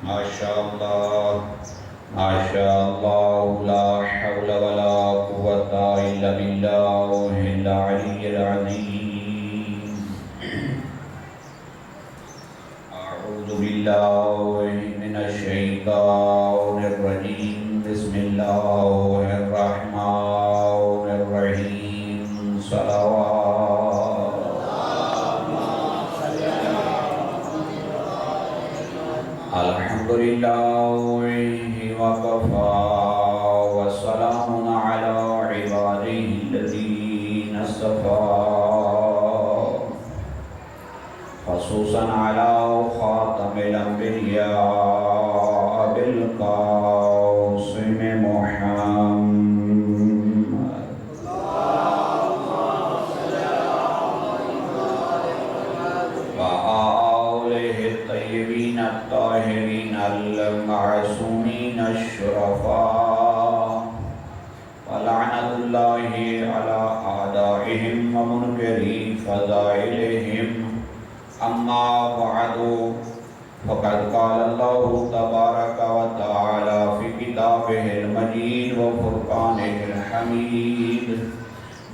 ماشاء اللہ ماشاء اللہ لا حول ولا قوة الا باللہ العلی العظیم اعوذ باللہ من الشیطان الرجیم بسم اللہ الرحمن الرحیم صلوات الحمدللہ وکفی وسلام علی عبادہ الذین اصطفی خصوصا علی خاتم الانبیاء بالقاسم محمد وآلہ الطیبین الطاہرین المعصومین الشرفاء ولعنت اللہ علی اعدائهم ومنکری فضائلهم اما بعد فقد قال اللہ تبارک وتعالی فی کتابہ المجید وفرقانہ الحمید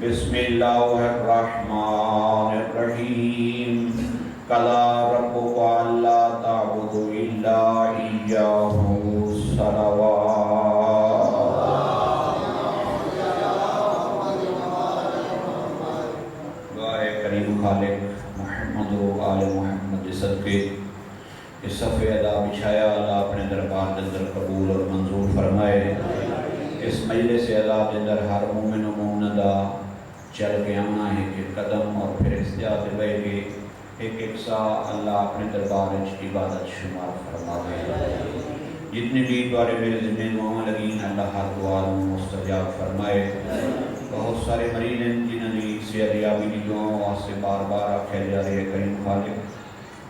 بسم اللہ الرحمن الرحیم قضى ربك ألا تعبدوا إلا إياه صلوات دعائے کریم خالق محمد و آل محمد صدقے اس صفحے ادا بچھایا اللہ اپنے دربار کے اندر قبول اور منظور فرمائے اس مجلس ادا کے اندر ہر مومن و مومنہ چل کے آنا ہے کہ قدم اور پھر استجاب بے کے ایک سا اللہ اپنے دربار عبادت شمار فرمائے جتنے بھی بارے میرے ذمہ دعاؤں لگیں اللہ ہر دعا مستجاب فرمائے بہت سارے مریض ہیں جنہوں نے صحتیابی کی دعاؤں واسطے بار بار آخیا جا رہے کریم خالق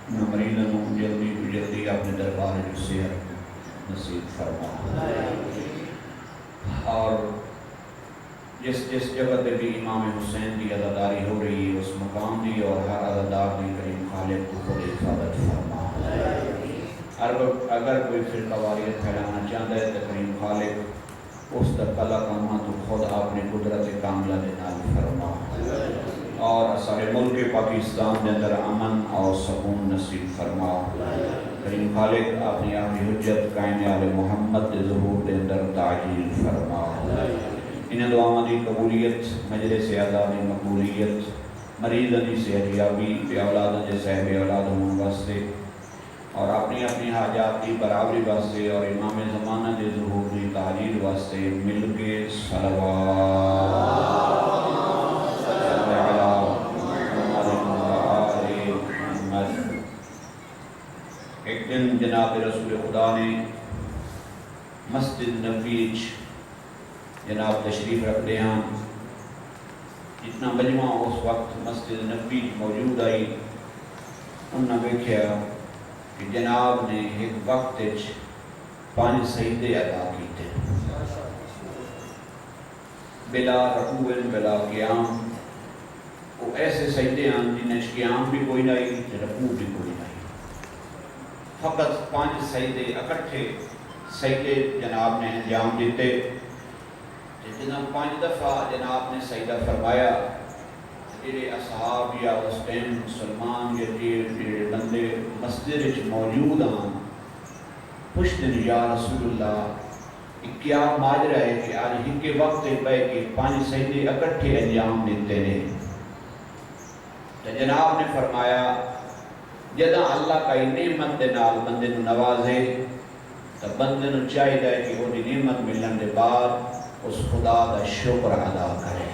ان مریضوں کو جلدی کو جلدی اپنے دربار صحت نصیب فرما اور جس جگہ پہ بھی امام حسین کی عزاداری ہو رہی ہے اس مقام دی اور ہر عزادار دی کریم خالق کو خود حفاظت فرما اگر کوئی فرقہ واریت پھیلانا چاہتا ہے تو کریم خالق اس تک اللہ کا تو خود اپنی قدرت کاملہ دے نال فرما اور سارے ملک پاکستان کے اندر امن اور سکون نصیب فرما کریم خالق اپنی حجت قائم آل محمد کے ظہور کے اندر تعجیل فرما انہیں دعاؤں دی قبولیت مجلس اعلیٰ دی مقبولیت مریضوں دی صحتیابی بے اولادوں کے صاحب اولاد ہون واسطے اور اپنی اپنی حاجات کی برابری واسطے اور امام زمانہ کے ظہور دی تعجیل واسطے مل کے صلوات ایک دن جناب رسول خدا نے مسجد نبوی جناب تشریف رکھتے ہیں جتنا مجمع اس وقت مسجد نبوی موجود آئی انہوں نے دیکھا کہ جناب نے ایک وقت 5 سجدے ادا کیتے بلا رکوع بلا قیام وہ ایسے سجدے ہیں جنہیں قیام بھی کوئی نہیں رکوع بھی کوئی نہیں فقط 5 سجدے اکٹھے سجدے جناب نے انجام دیتے جناب 5 دفعہ جناب نے سجدہ فرمایا جڑے اصحاب یا اس ٹائم مسلمان یا جڑے بندے مسجد موجود ہیں پوچھتے یا رسول اللہ کیا ماجرا ہے کہ آج ہی کے وقت پہ کہ 5 سجدے اکٹھے انجام دیتے ہیں تو جناب نے فرمایا جدہ اللہ کا نعمت دے نال بندے نو نوازے تو بندے نو چاہیے کہ وہ نعمت ملن دے بعد اس خدا دا شکر ادا کرے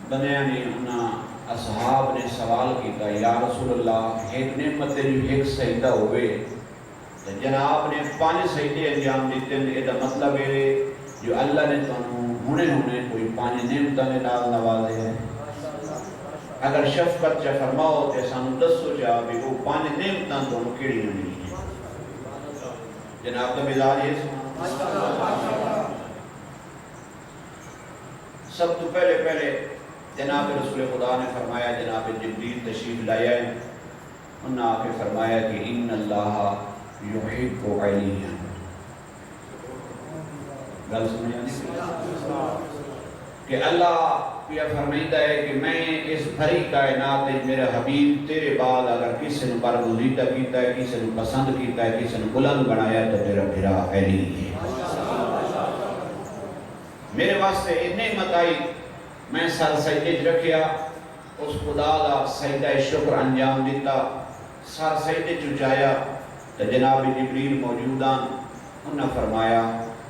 بنیا نے انہاں اصحاب نے سوال کیتا یا رسول اللہ ایک نعمت جو ایک سجدہ ہوئے تو جناب نے 5 سجدے انجام دیتے ہیں یہ مطلب ہے جو اللہ نے ہونے کوئی 5 نعمتوں نے نال نوازے ہیں اگر شفقت چا فرماؤ تے سانو دسو جا بھی وہ 5 نعمتاں تو کیڑی نہیں جناب کا مزاج ہے سب تو پہلے جناب رسول خدا نے فرمایا جناب جبریل تشریف لایا ہے انہوں نے آ کے فرمایا کہ ان اللہ یحب علیہ. گل سمجھا کہ اللہ یہ فرمائیدہ ہے کہ میں اس بھری کائنات میں میرے حبیب تیرے بعد اگر کسی نے برگزیدہ کیتا ہے، کسی نے پسند کیتا ہے، کسی نے بلند بنایا تو میرا بھرا علی ہے. میرے واسطے یہ نعمت آئی، میں سر سجدے رکھیا، اس خدا دا سجدہ شکر انجام دیتا، سر سجدے چایا تو جناب جبریل موجودان. انہوں نے فرمایا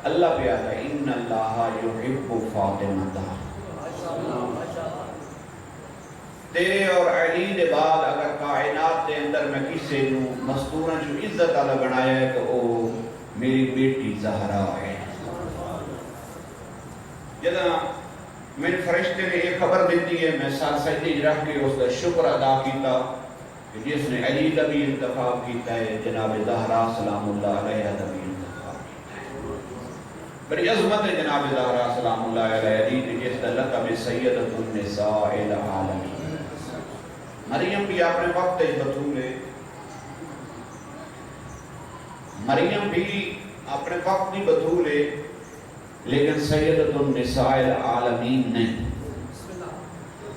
اللہ پہ آتا ہے ان اللہ یحب فاطمہ. تیرے اور علی دے بعد اگر کائنات دے اندر میں کسی نو مستوراں جو عزت والا بنایا ہے تو وہ میری بیٹی زہرا ہے. جدہ میں فرشتے نے یہ خبر دیتی ہے، میں سر سجدے رکھ کے اس کا شکر ادا کیتا کہ جس نے علی کا بھی انتخاب کیتا ہے، جناب زہرا سلام اللہ علیہ کا بھی انتخاب کیتا ہے. بڑی عظمت ہے جناب زہرا سلام اللہ علیہ علی کہ جس کا لقب سیدۃ النساء العالمین. مریم بھی اپنے وقت بطول ہے، مریم بھی اپنے وقت کی بطول ہے، لیکن سیدۃ النساء العالمین نہیں.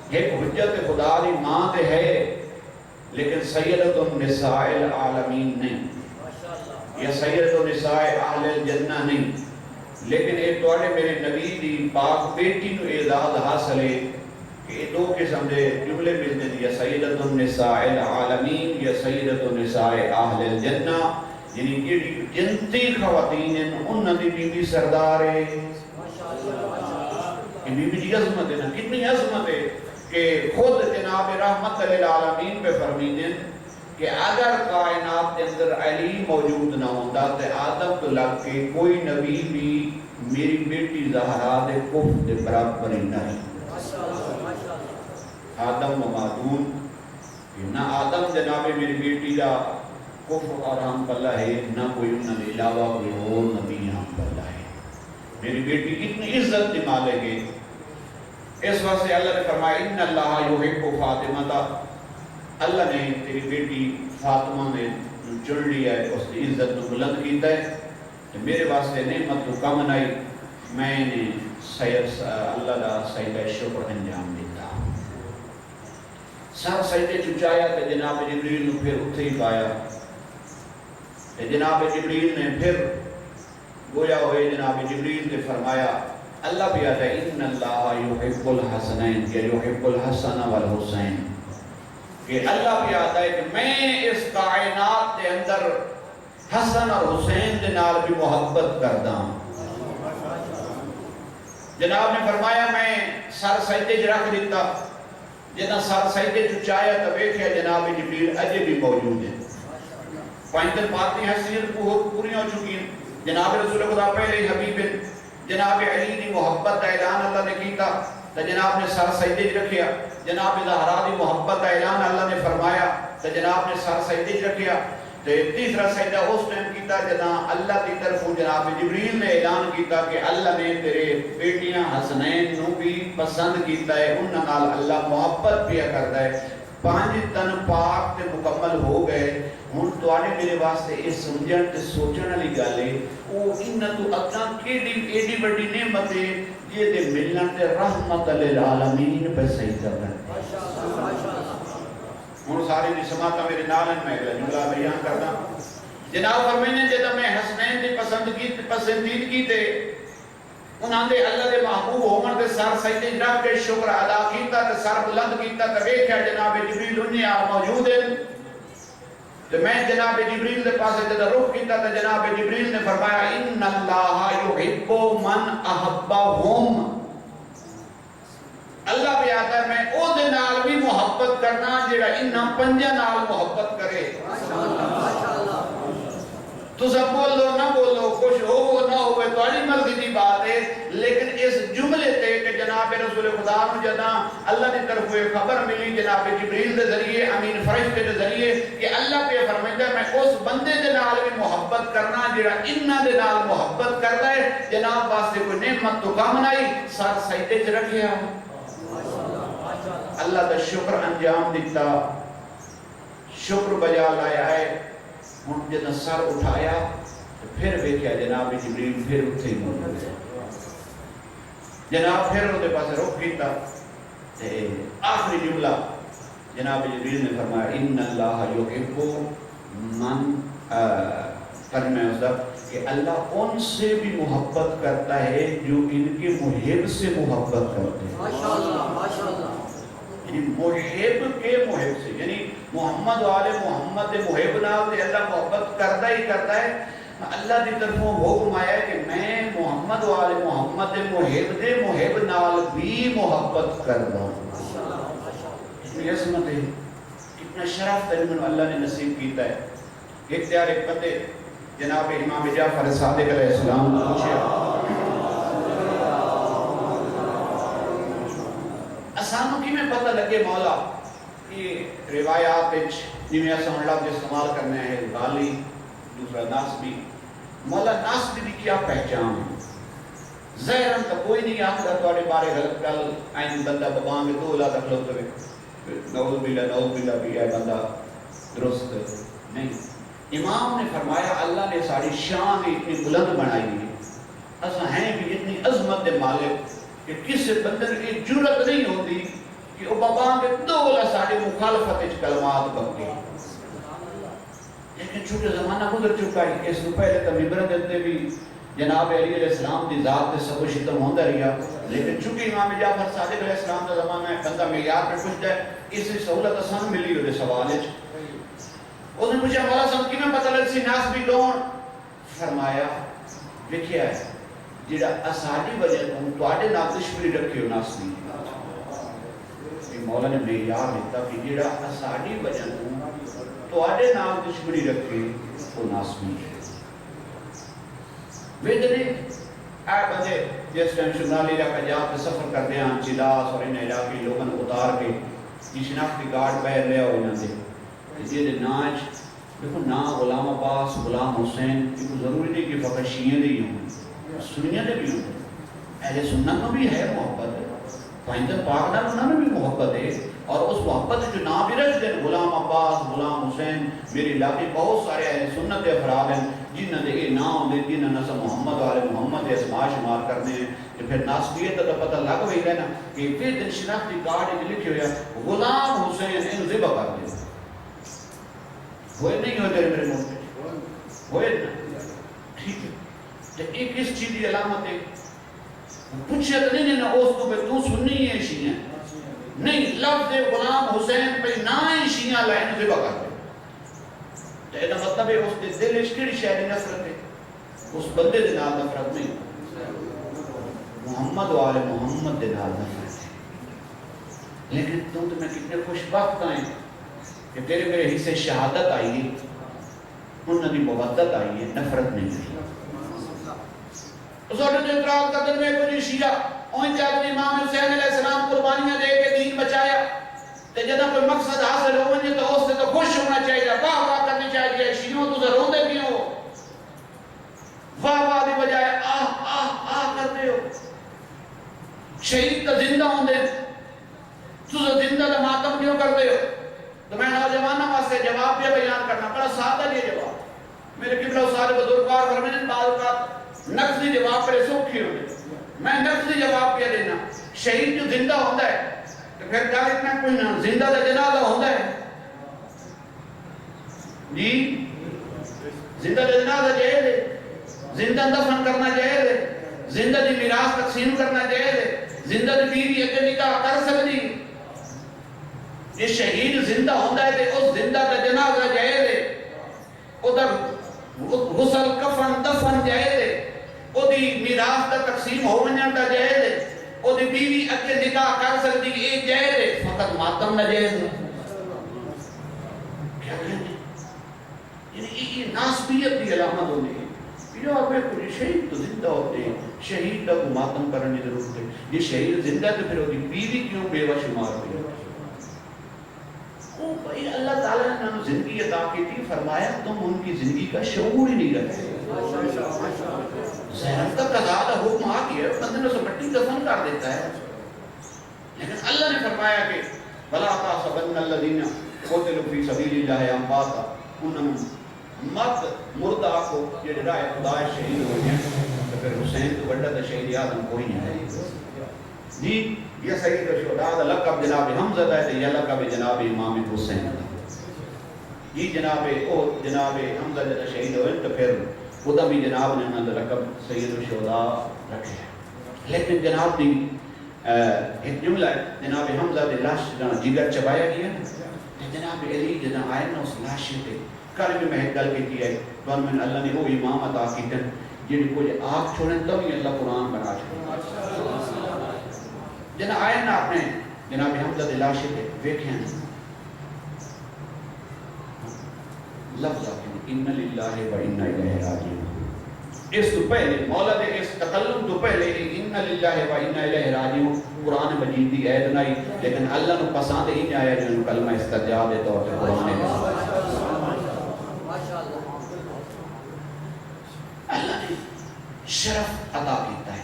ایک حجت خدا دی ماں تے ہے لیکن سیدۃ النساء العالمین نہیں، یا سیدۃ النساء اہل الجنہ نہیں. لیکن ایک توڑے میرے نبی دی پاک بیٹی نو اعزاز حاصل ہے کہ یہ دو قسم دے جملے ملتے ہیں، یا سیدۃ النساء العالمین یا سیدۃ النساء اہل الجنہ. یعنی جیڑی جنتی خواتین ہیں انہاں دی بی بی سردار ہے. یہ بی بی دی عظمت ہے نا، کتنی عظمت ہے کہ خود جناب رحمت للعالمین پہ فرمیدیں کہ اگر کائنات کے اندر علی موجود نہ ہوتا تو آدم تو لگ کے کوئی نبی بھی میری بیٹی زہرا دے کف دے برابر ہی نہیں. آدم و معدون نہ آدم جناب میری بیٹی دا کفر اور ہم پلہ ہے، نہ کوئی انہوں نے علاوہ کوئی اور نبی ہم پلہ ہے. میری بیٹی اتنی عزت دی مالک ہے. اس واسطے اللہ نے فرمایا ان اللہ یحب فاطمہ. اللہ نے تیری بیٹی فاطمہ نے چن لیا ہے، اس کی عزت کو بلند کیتا ہے. تو میرے واسطے نعمت تو کم نہیں، میں نے اللہ کا سجدہ شکر انجام دیتا. سر سجدے چچایا تو جناب جبریل نے پھر اتھے ہی پایا. جناب جبریل نے پھر گویا ہوئے جناب جبریل نے فرمایا اللہ بھی آتا ہے ان اللہ یحب الحسنین یا یحب الحسن والحسین، کہ اللہ بھی آتا ہے کہ میں اس کائنات کے اندر حسن اور حسین کے نال بھی محبت کرتا ہوں. جناب نے فرمایا میں سر سجدے رکھ دیتا، جنا سر سجدے چایا تو دیکھا جناب جبریل اجے بھی موجود ہے. پائنتر باتیں حیثیت پوری ہو چکی ہیں. جناب رسول خدا پہلے حبیب جناب علی دی محبت کا اعلان اللہ نے کیتا تو جناب نے سر سجدے رکھیا. جناب زہرا دی محبت کا اعلان اللہ نے فرمایا تو جناب نے سر سجدے رکھیا. تو تیسرا سجدہ اس ٹائم کیتا جنا اللہ کی طرف جناب جبریل نے اعلان کیتا کہ اللہ نے تیرے بیٹیاں حسنین نو بھی پسند کیتا ہے، انہاں نال اللہ محبت بھی کرتا ہے. 5 تن پاک تے مکمل ہو گئے. ہن تواڈے میرے واسطے اس سمجھن تے سوچن والی گل ہے او انہاں تو اگاں کیڑی ایڈی بڑی نعمت ہے جے دے ملن تے رحمت للعالمین پہ سجدہ کرنا. ہن سارے دی سماعت میرے نال میں اگلا جملہ بیان کردا. جناب فرمانے جے میں حسنین دی پسندید کیتے انہاں دے اللہ دے محبوب ہون تے سر سجدے رکھ کے شکر ادا کیتا تے سر بلند کیتا تے ویکھیا جناب جبریل انہاں موجود ہیں. تو میں جناب جبریل دے پاسے جدہ رخ کیتا تے جناب جبریل نے فرمایا ان اللہ یحب من احبہم. اللہ بھی آتا ہے میں او دے نال بھی محبت کرنا جڑا انہاں پنجاں نال محبت کرے. تو سب بولو نہ بولو، کچھ ہو نہ ہوئے تواڈی مرضی دی بات ہے، لیکن اس جملے تے کہ جناب رسول خدا نو جداں اللہ کی طرف کوئی خبر ملی جناب جبریل دے ذریعے امین فرشتے دے ذریعے کہ اللہ پہ فرمائندا میں اس بندے دے نال بھی محبت کرنا جڑا انہاں دے نال محبت کردا ہے. جناب واسطے کوئی نعمت تو کم نہیں، سر سجدے وچ رکھیا، اللہ دا شکر انجام دیتا. شکر بجا لایا ہے ہوں جب سر اٹھایا تو پھر ویکھیا جناب جبریل پھر اتھے ہی موجود ہے جناب پھر وہ پاس رخ کیتا آخری جملہ جناب جبریل نے فرمایا ان اللہ یحب من ترجمہ ازدر کہ اللہ ان سے بھی محبت کرتا ہے جو ان کے محب سے محبت کرتے ہیں ماشاءاللہ یعنی محب کے محب سے یعنی محمد والے محمد محب نال تے اللہ محبت کرتا ہی کرتا ہے اللہ دی طرفوں حکم آیا ہے کہ میں محمد والے محمد محب دے محب نال بھی محبت کرتا ہوں اتنی عظمت ہے کتنا شرف تجمن اللہ نے نصیب کیتا ہے اختیار ایک پتے جناب امام جعفر صادق علیہ السلام نے پوچھا اسانو کی میں پتہ لگے مولا یہ روایات جنہیں اسان لفظ استعمال کرنے ہیں غالی دوسرا ناسبی مولا ناسبی بھی کیا پہچان ہے ظاہراً تو کوئی نہیں آخر توڑے بارے غلط کل آئین بندہ ببانگے تو اللہ دخلو تو نعوذ باللہ بھی ہے بندہ درست نہیں امام نے فرمایا اللہ نے ساری شان اتنی بلند بنائی ہے اساں ہیں بھی اتنی عظمت مالک کہ کسی بندر کی جرت نہیں ہوتی کہ وہ بابانگے تو اللہ ساری مخالفت کلمات بکتے لیکن چونکہ زمانہ گزر چکا ہے اس سے پہلے تو مبرہ دیتے بھی جناب علی علیہ السلام دی ذات سے سب شتم ہوندہ رہا لیکن چونکہ امام جعفر صادق علیہ السلام کا زمانہ ہے بندہ معیار میں پوچھتا ہے اس سے سہولت آسان ملی ہوئے سوال ہے اس نے پوچھا مولا صاحب کی میں پتہ لگ سی ناس بھی کون فرمایا دیکھیا ہے جڑا اساڈی وجہ تو آڈے ناقشوری رکھے ہو ناس بھی مولا نے معیار دیتا کہ جڑا اساڈی وجہ تو آڈے ناقشوری رکھے وہ ناس بھی ہے ویدنے اے بندے جس ٹائم شمالی علاقہ جات کے سفر کر دیا چلاس اور ان علاقے لوگوں اتار کے یہ شناختی گارڈ بہر لیا ہو انہوں نے یہ ناچ دیکھو نا غلام عباس غلام حسین یہ ضروری نہیں کہ فقط شیعہ دے ہوں سنیہ دے بھی ہوں اہل سنت میں بھی ہے محبت ہے پائندہ پاک نام انہوں نے بھی محبت ہے اور اس محبت جو نام بھی رکھ دیں غلام عباس غلام حسین میری علاقے بہت سارے اہل سنت افراد ہیں جنہوں نے یہ نام دے جنہوں نے محمد والے محمد اسماء شمار کرنے ہیں کہ پھر ناسبیت کا پتہ لگ ہوئی ہے نا کہ پھر دن شناختی کارڈ لکھے ہویا غلام حسین ان ذبح کر دے ہوئے نہیں ہوتے میرے ملک میں ہوئے نا ٹھیک ہے تو ایک اس چیز کی علامت ہے پوچھے تو نہیں نا اس کو پہ تو سننی ہے شیعہ نہیں لفظ غلام حسین پہ نہ ہی شیعہ لائن ذبح کر دے تو یہ مطلب ہے اس کے دل اشکری شہری نفرت ہے اس بندے دے نال نفرت نہیں محمد والے محمد دے نال نفرت ہے لیکن تم میں کتنے خوش وقت آئیں کہ تیرے میرے حصے شہادت آئی ہے انہوں نے مودت آئی ہے نفرت نہیں ہے اس وقت جو اطراف قدر میں کوئی شیعہ اوہیں جاتے امام حسین علیہ السلام قربانیاں دے کے دین بچایا تو جنہاں کوئی مقصد حاصل ہوئے تو اس سے تو خوش ہونا چاہیے واہ واہ کرنی چاہیے شیعوں تو ضرور دے کیوں واہ واہ دی بجائے آہ آہ آہ کرتے ہو شہید تو زندہ ہوں دے تو زندہ تو ماتم کیوں کرتے ہو تو میں نوجوانہ واسطے جواب بھی بیان کرنا بڑا سادہ یہ جواب میرے قبلہ سارے بزرگوار فرمائیں بعض کا نقصی جواب پر سوکھی ہوئے میں نقصی جواب کیا دینا شہید جو زندہ ہوتا ہے تو پھر کیا اتنا کوئی نہ زندہ دا جنازہ ہوتا ہے جی زندہ دا جنازہ جائے دے زندہ دفن کرنا جائے دے زندہ دی میراث تقسیم کرنا جائے دے زندہ دی بیوی اگر نکاح کر سکتی یہ شہید زندہ ہوتا ہے اس زندہ دا جنازہ جائے دے ادھر غسل کفن دفن جائے دے ادھی میراث دا تقسیم ہو ونجن دا جائے دے ادھی بیوی اگر نکاح کر سکتی یہ جائے دے فقط ماتم نہ جائے دے کیا کہتے یعنی یہ ناسبیت کی علامت ہونے ہیں یہ آپ کوئی شہید تو زندہ ہوتے ہیں شہید کا ماتم کرنے کی ضرورت ہے یہ شہید زندہ تو پھر ہوتی بیوی کیوں بیوہ شمار ہوئی او بھائی اللہ تعالیٰ نے انہوں زندگی عطا کی تھی فرمایا تم ان کی زندگی کا شعور ہی نہیں رکھتے ذہن کا قضا کا حکم آ گیا بندے نے اسے مٹی دفن کر دیتا ہے لیکن اللہ نے فرمایا کہ بلا تحسبن الذین قتلوا فی سبیل اللہ امواتا انہوں مت مردہ کو یہ راہ خدا شہید ہو گئے تو پھر حسین تو بڑا تو شہید آدم کوئی نہیں ہے جی یہ سید الشہداء دا لقب جناب حمزہ ہے تو یہ لقب جناب امام حسین جی جناب حمزہ جب شہید ہوئے تو پھر خدا بھی جناب نے انہوں نے لقب سید الشہداء رکھے ہیں لیکن جناب دی ایک جملہ ہے جناب حمزہ دی لاش جگر چبایا گیا جناب علی جناب آئے نا اس لاشے پہ کل بھی میں گل کی ہے تو میں اللہ نے وہ امام عطا کی تن جن کو آگ چھوڑیں تب ہی اللہ قرآن بنا چھوڑیں جناب آئے نا اپنے جناب حمزہ دی لاشے پہ دیکھیں لفظ ان للہ و انا الیہ راجعون اس تو پہلے مولا دے اس تکلم تو پہلے ان للہ و انا الیہ راجعون قرآن مجید دی عید نائی لیکن اللہ نے پسند ہی نہیں آیا جو کلمہ استرجاع دے طور پہ قرآن نے اللہ نے شرف عطا کیتا ہے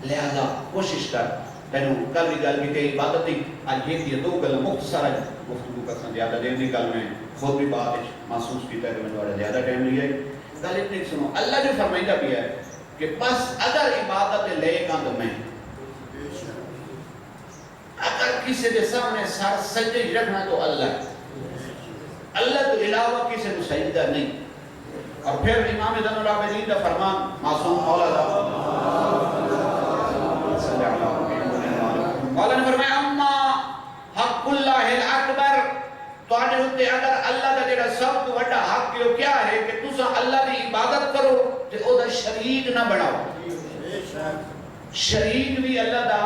لہذا کوشش کر تینوں کل بھی گل بھی کہ عبادت ہی آج یہ دو گل مختصر ہے گفتگو کا زیادہ دیر نہیں کل میں خود بھی بات محسوس کیتا ہے کہ میں دوارا زیادہ ٹائم لیا ہے گل اتنی سنو اللہ جو فرمائندہ بھی ہے کہ بس اگر عبادت لے گا تو میں اگر کسی دے سامنے سر سجدے رکھنا تو اللہ تو علاوہ کسی نے سجدہ نہیں اور پھر امام زین العابدین کا فرمان معصوم مولا مولا نے فرمایا اما حق اللہ الاکبر تو آنے ہوتے اگر اللہ کا جڑا سب کو بڑا حق کیوں کیا ہے کہ تسا اللہ کی عبادت کرو تو او دا شریک نہ بناؤ شریک بھی اللہ دا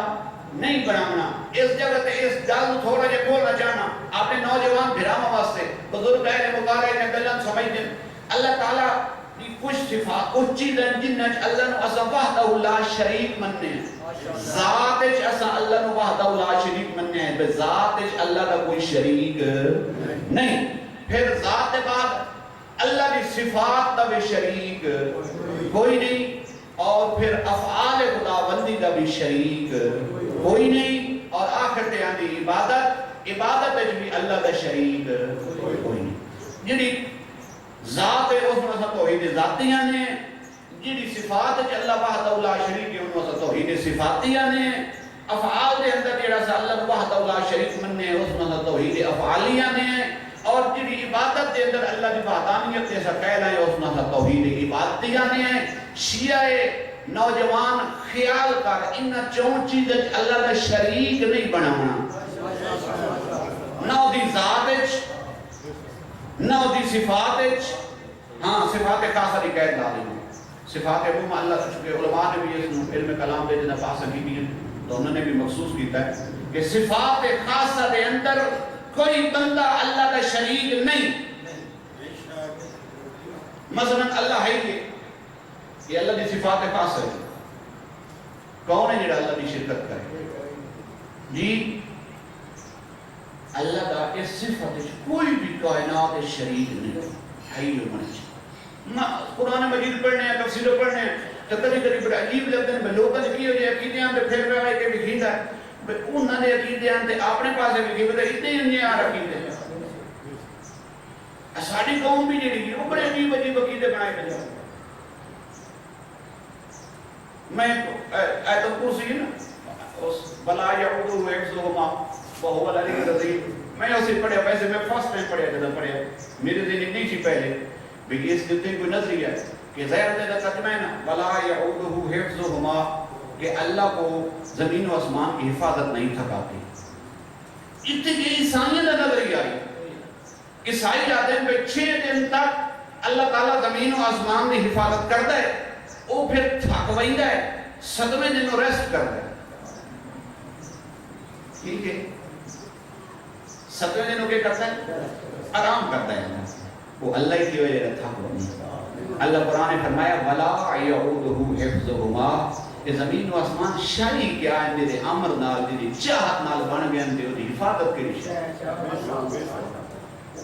نہیں بناونا اس جگہ تے اس گل تھوڑا جے کھولنا چاہنا آپ نے نوجوان بھراما واسطے بزرگ اہل مقارے نے گلن سمجھ دیں اللہ تعالیٰ کی کچھ صفات کچھ چیزیں جنہیں اللہ نے اسا وحدہ لا شریک مننے ہیں ذات اسا اللہ نے وحدہ لا شریک مننے ہیں بذات اللہ کا کوئی شریک نہیں پھر ذات بعد اللہ کی صفات کا بھی شریک کوئی نہیں اور پھر افعال خداوندی کا بھی شریک کوئی نہیں اور آخر تے آندی عبادت بھی اللہ کا شریک کوئی نہیں جنہی ذات ہے اس میں توحید ذاتیاں نے جنہی صفات ہے اللہ وحدہ لا شریک ہے ان میں توحید صفاتیاں نے افعال دے اندر جڑا سا اللہ وحدہ لا شریک مننے اس میں توحید افعالیاں نے اور جنہی عبادت دے اندر اللہ کی وحدانیت جیسا کہنا ہے اس میں توحید عبادتیاں نے شیعہ نوجوان خیال کر ان چون چیزیں اللہ کا شریک نہیں بناونا نہ دی ذات نہ دی صفات ہاں صفات خاصہ دی قید لا دیں صفات عموم اللہ سے چکے علماء نے بھی اس علم کلام دے جنہ پاس کی بھی تو انہوں نے بھی مخصوص کیتا ہے کہ صفات خاصہ دے اندر کوئی بندہ اللہ کا شریک نہیں مثلا اللہ ہے یہ اللہ کی صفات خاص ہے کون ہے جڑا اللہ کی شرکت کرے جی اللہ کا اس صفت کوئی بھی کائنات شریک نہیں ہے قرآن مجید پڑھنے ہیں تفسیر پڑھنے ہیں تو کبھی کبھی بڑا عجیب لگتے ہیں لوگوں نے کی ہو جائے عقیدے ہیں تو پھر رہا ہے کہ بھی ہے انہوں نے عقیدے ہیں تو اپنے پاس بھی کی اتنے ہی آ عقیدے ہیں ساری قوم بھی نہیں وہ بڑے عجیب عقیدے بنائے گئے میں ایت الکرسی ہے نا بلا یعودہ حفظہما وہو العلی العظیم میں اسے پڑھیا ویسے میں فرسٹ ٹائم پڑھیا جب پڑھیا میرے ذہن نہیں تھی پہلے بھی اس جتنے کوئی نظریہ ہے کہ زہر دے دا ترجمہ ہے نا بلا یعودہ حفظہما کہ اللہ کو زمین و آسمان کی حفاظت نہیں تھکاتی اتنے یہ عیسائیوں کا نظریہ آئی عیسائی جاتے ہیں کہ 6 دن تک اللہ تعالیٰ زمین و آسمان کی حفاظت کرتا ہے وہ پھر تھک ویندا ہے 7ویں دن وہ ریسٹ کرتا ہے ٹھیک ہے 7ویں دن وہ کیا کرتا ہے آرام کرتا ہے وہ اللہ کی وجہ سے تھک ویندا اللہ قرآن نے فرمایا ولا یعودہ حفظہما کہ زمین و آسمان شاہی کیا ہے دے امر نال دے چاہت نال بن گئے دے دی حفاظت کری شاہ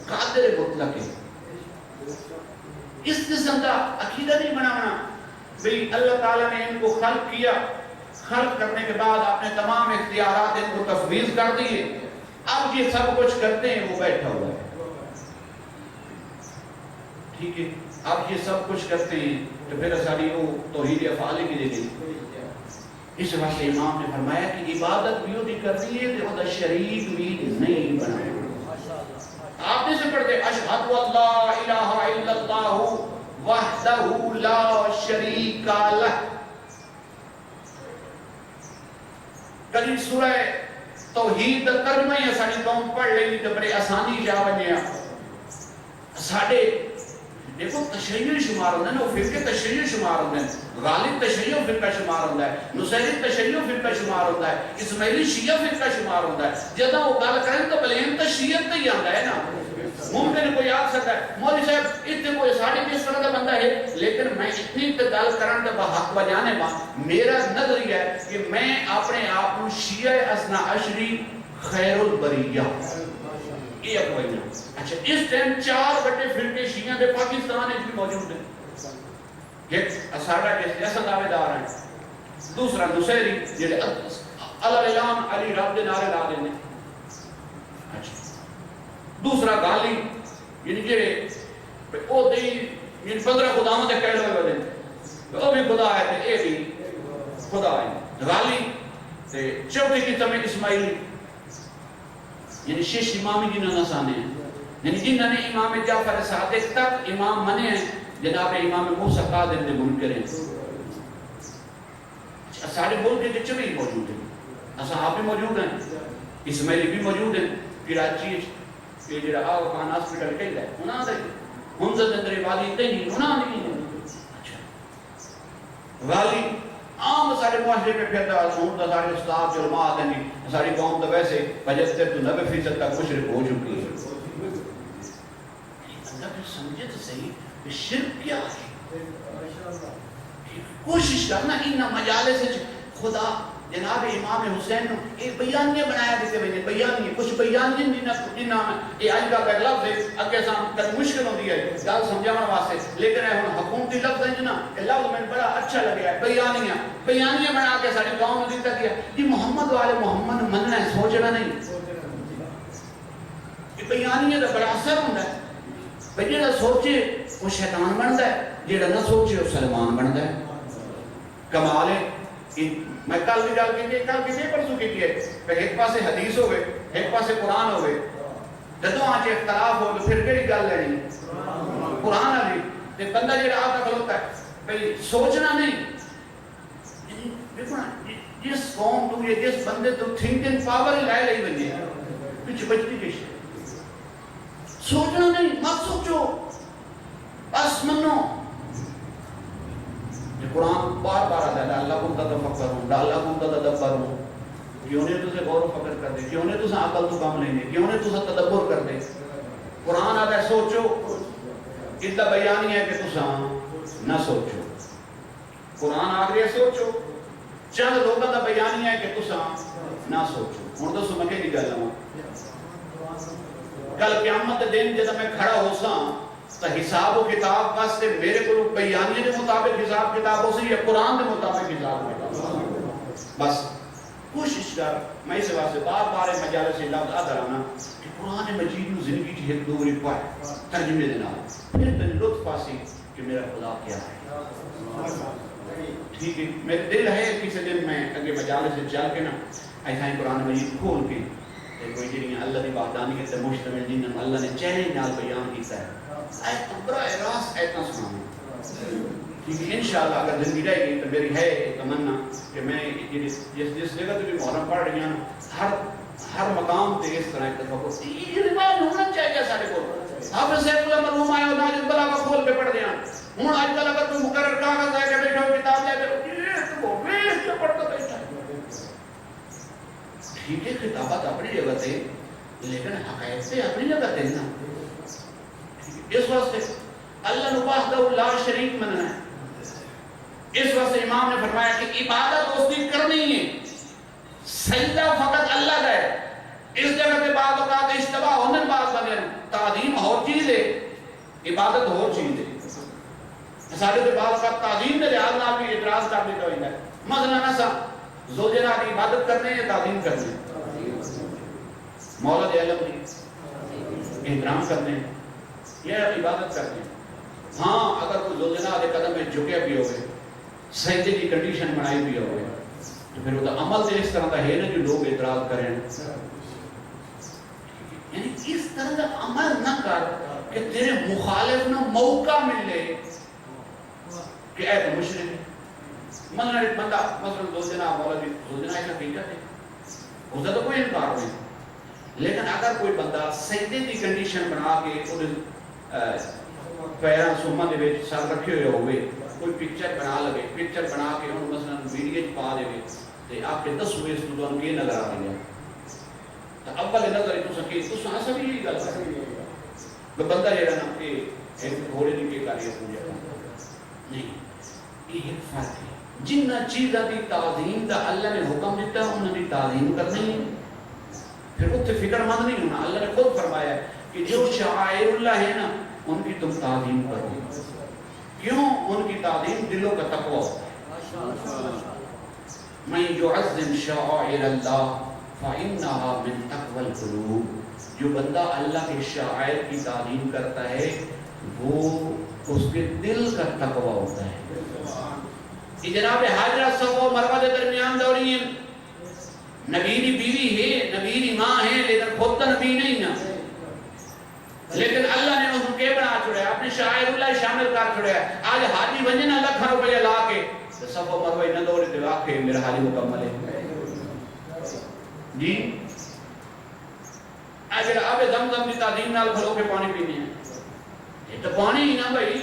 قادر مطلق ہے اس قسم کا عقیدہ نہیں بنانا بھئی اللہ تعالیٰ نے ان کو خلق کیا خلق کرنے کے بعد اپنے تمام اختیارات ان کو تفویض کر دیے اب یہ سب کچھ کرتے ہیں وہ بیٹھا ہوا ہے ٹھیک ہے، آپ یہ سب کچھ کرتے ہیں تو پھر ساری وہ توحید افعال کی دے گی. اس واسطے امام نے فرمایا کہ عبادت بھی ہوتی کرنی ہے تو وہ شریک بھی نہیں بنائے. آپ نے سے پڑھتے اشہد اللہ الہ الا اللہ وحدہ لا شریک لہ. کبھی سورہ توحید دا ترجمہ ہی ساری قوم پڑھ لیں تو بڑے آسانی جا بنیا. ساڑھے دیکھو تشریح شمار ہوتا ہے نا، وہ فرقے تشریح شمار ہوتا ہے، غالب تشریح فرقہ شمار ہوتا ہے، نصیری تشریح فرقہ شمار ہوتا ہے، اسماعیلی شیعہ فرقہ شمار ہوتا ہے. جدہ وہ گال کریں تو بلین تو شیعت نہیں آتا ہے نا. ممکن کوئی آگ سکتا ہے مولوی صاحب اتنے کوئی ساڑھے کس طرح کا بندہ ہے، لیکن میں اتنی گال کرن تو بحق بجانے ماں میرا نظریہ ہے کہ میں اپنے آپ کو شیعہ اثنا عشری خیر البریہ یہ اپوائنا. اچھا اس ٹائم 4 بڑے فرقے شیعہ دے پاکستان بھی موجود ہیں. ایک اساڑا جیسا دعوے دار ہیں، دوسرا نصیری جیسے الالام علی رب دے نعرے لا دینے. اچھا دوسرا گالی یعنی جیڑے او دی یعنی 15 خداوں دے کہہ لوے بدے وہ بھی خدا ہے تے اے بھی خدا ہے. غالی تے چوتھے کی تمہیں اسماعیلی یعنی 6 امامی جنہوں نے سانے ہیں، یعنی جنہوں نے امام جعفر صادق تک امام منے ہیں، جناب امام موسیٰ قادم دے منکر ہیں. سارے ملک کے چوئی موجود ہیں، اصحاب بھی موجود ہیں، اسماعیلی بھی موجود ہیں. کراچی یہ جڑا آو خان ہاسپٹل کہہ ہے انہاں دے ہنزد اندر والی تے نہیں انہاں نہیں ہیں. اچھا والی عام سارے معاشرے پہ پھرتا ہوں تو سارے استاد علماء آتے ہیں، ساری قوم تو ویسے 75 تو 90% تک مشرک ہو چکی ہے. اللہ پھر سمجھے تو صحیح کہ شرک کیا ہے. کوشش کرنا انہا مجالے سے خدا جناب امام حسین نے ایک بیانیہ بنایا دیتے ہیں، بیانیہ کچھ بیانیہ جنہاں یہ آج کا ایک لفظ ہے اگے سام کچھ مشکل ہوتی ہے گال سمجھانا واسطے، لیکن ہے حکومتی لفظ ہے جنہاں یہ لفظ میں بڑا اچھا لگیا ہے. بیانیہ بنا کے ساری قوم نے دیتا کیا کہ محمد والے محمد مننا ہے، سوچنا نہیں. یہ بیانیہ دا بڑا اثر ہوتا ہے. جیڑا سوچے وہ شیطان بنتا ہے، جیڑا نہ سوچے وہ سلمان بنتا ہے. کمال ہے. میں کل بھی گل کی پرسوں کی ہے کہ ایک پاسے حدیث ہوئے ایک پاسے قرآن ہوئے، جدوں آج اختلاف ہو تو پھر کیڑی گل لینی قرآن والی تے بندہ جیڑا آتا کھلوتا ہے بھئی سوچنا نہیں. دیکھو نا جس قوم تو یہ جس بندے تو تھنکنگ پاور ہی لائے لئی بنی ہے کچھ بچتی کش سوچنا نہیں، مت سوچو بس منو. قرآن بار بار آتا ہے اللہ کن تتفکرون اللہ کن تتدبرون. کیوں نہیں تُسے غور و فکر کر دے، کیوں نہیں تُسے عقل تو کام لیں گے، کیوں نہیں تُسے تدبر کر دے. قرآن آتا ہے سوچو، اتنا بیانی ہے کہ تُسے نہ سوچو. قرآن آ گیا سوچو، چند لوگوں کا بیانی ہے کہ تُسے نہ سوچو. ہوں تو سمجھے نہیں گل ہوں کل قیامت دن جب میں کھڑا ہو سا تو حساب و کتاب واسطے میرے کو بیانیے کے مطابق حساب کتاب ہو سی یا قرآن کے مطابق حساب کتاب. بس کوشش کر میں اس واسطے بار بار مجالس سے لفظ آدھر آنا کہ قرآن مجید میں زندگی کی ایک دوری پائے ترجمے دینا پھر تن لطف پاسی کہ میرا خدا کیا ہے. ٹھیک ہے میرے دل ہے کسی دن میں اگے مجالس سے چل کے نا ایسا ہی قرآن مجید کھول کے کوئی جنہیں اللہ دی وحدانیت سے مشتمل جنہیں اللہ نے چہرے نال بیان کیتا ہے ایت براہ راست ایتنا سنانا. کیونکہ انشاءاللہ اگر زندگی رہے گی تو میری ہے ایک تمنا کہ میں جس جگہ تو بھی محرم پڑھ رہی ہوں ہر مقام تے اس طرح اتفاق یہ رواج ہونا چاہیے سارے کو. آپ سے اللہ مرحوم آئے ناجد بلا کا کھول کے پڑھ دیا ہوں آج کل اگر کوئی مقرر کاغذ ہے کہ بیٹھو کتاب لے کر یہ تو ویسٹ کے پڑھتا بیٹھا ٹھیک ہے. کتابت اپنی جگہ تے لیکن حقائق سے اپنی جگہ تے نا. اس واسطے اللہ وحدہ لا شریک مننا ہے. اس واسطے امام نے فرمایا کہ عبادت اس کی کرنی ہے، سجدہ فقط اللہ کا ہے. اس جگہ پہ بعض اوقات اشتباہ ہونے بعض بنے تعظیم اور چیز ہے عبادت اور چیز ہے. سارے کے بعض اوقات تعظیم کے لحاظ نہ بھی اعتراض کر دیتا ہوتا ہے. مثلا ایسا زوجہ کی عبادت کرنے یا تعظیم کرنے، مولا دے علم کی احترام کرنے یا عبادت کرنے. ہاں اگر کوئی زوجنا دے قدم میں جھکے بھی ہوئے سجدے کی کنڈیشن بنائی بھی ہوئے تو پھر وہ تو عمل سے اس طرح کا ہے نا جو لوگ اعتراض کریں. یعنی اس طرح کا عمل نہ کر کہ تیرے مخالف نہ موقع ملے کہ اے تو مشرک ہے. مثلا ایک بندہ مثلا زوجنا مولوی زوجنا ایک حقیقت ہے اس کا تو کوئی انکار نہیں, لیکن اگر کوئی بندہ سجدے کی کنڈیشن بنا کے پیروں سوما دے وچ سر رکھے ہوئے ہوئے کوئی پکچر بنا لگے, پکچر بنا کے انہوں مثلا ویڈیو پا دے تے آپ کے 10 ہوئے اس کو کے نظر آ رہی ہے تو اول نظر تو سکے تو سا سبھی یہی گل ہے بندہ جڑا نا کہ ایک تھوڑے دن کے کاری پوجا نہیں. یہ ایک فرق ہے. جنہ چیزاں دی تعظیم دا اللہ نے حکم دیتا ہے انہاں دی تعظیم کرنی ہے. پھر اتنے فکر مند نہیں ہونا. اللہ نے خود فرمایا کہ جو شعائر اللہ ہے نا ان کی تم تعظیم کرو. کیوں؟ ان کی تعظیم دلوں کا تقوی ہوتا ہے. من يعظم شعائر اللہ فإنها من تقوى القلوب. جو بندہ اللہ کے شعائر کی تعظیم کرتا ہے وہ اس کے دل کا تقوی ہوتا ہے. کہ جناب حاجرہ صفا و مروہ کے درمیان دوری ہیں, نبی کی بیوی ہے, نبی کی ماں ہے, لیکن خود تو نبی نہیں نا, لیکن اللہ نے اس کو کے بنا چھوڑا, اپنے شاعر اللہ شامل کر چھوڑا. آج حاجی بنجے نا لکھاں روپیہ لا کے صفا و مروہ نہ دوڑے تے واقعی میرا حاجی مکمل ہے جی. اگر آب زمزم کی تعظیم نال کھلو کے پانی پینے ہیں, یہ تو پانی ہی نا بھائی,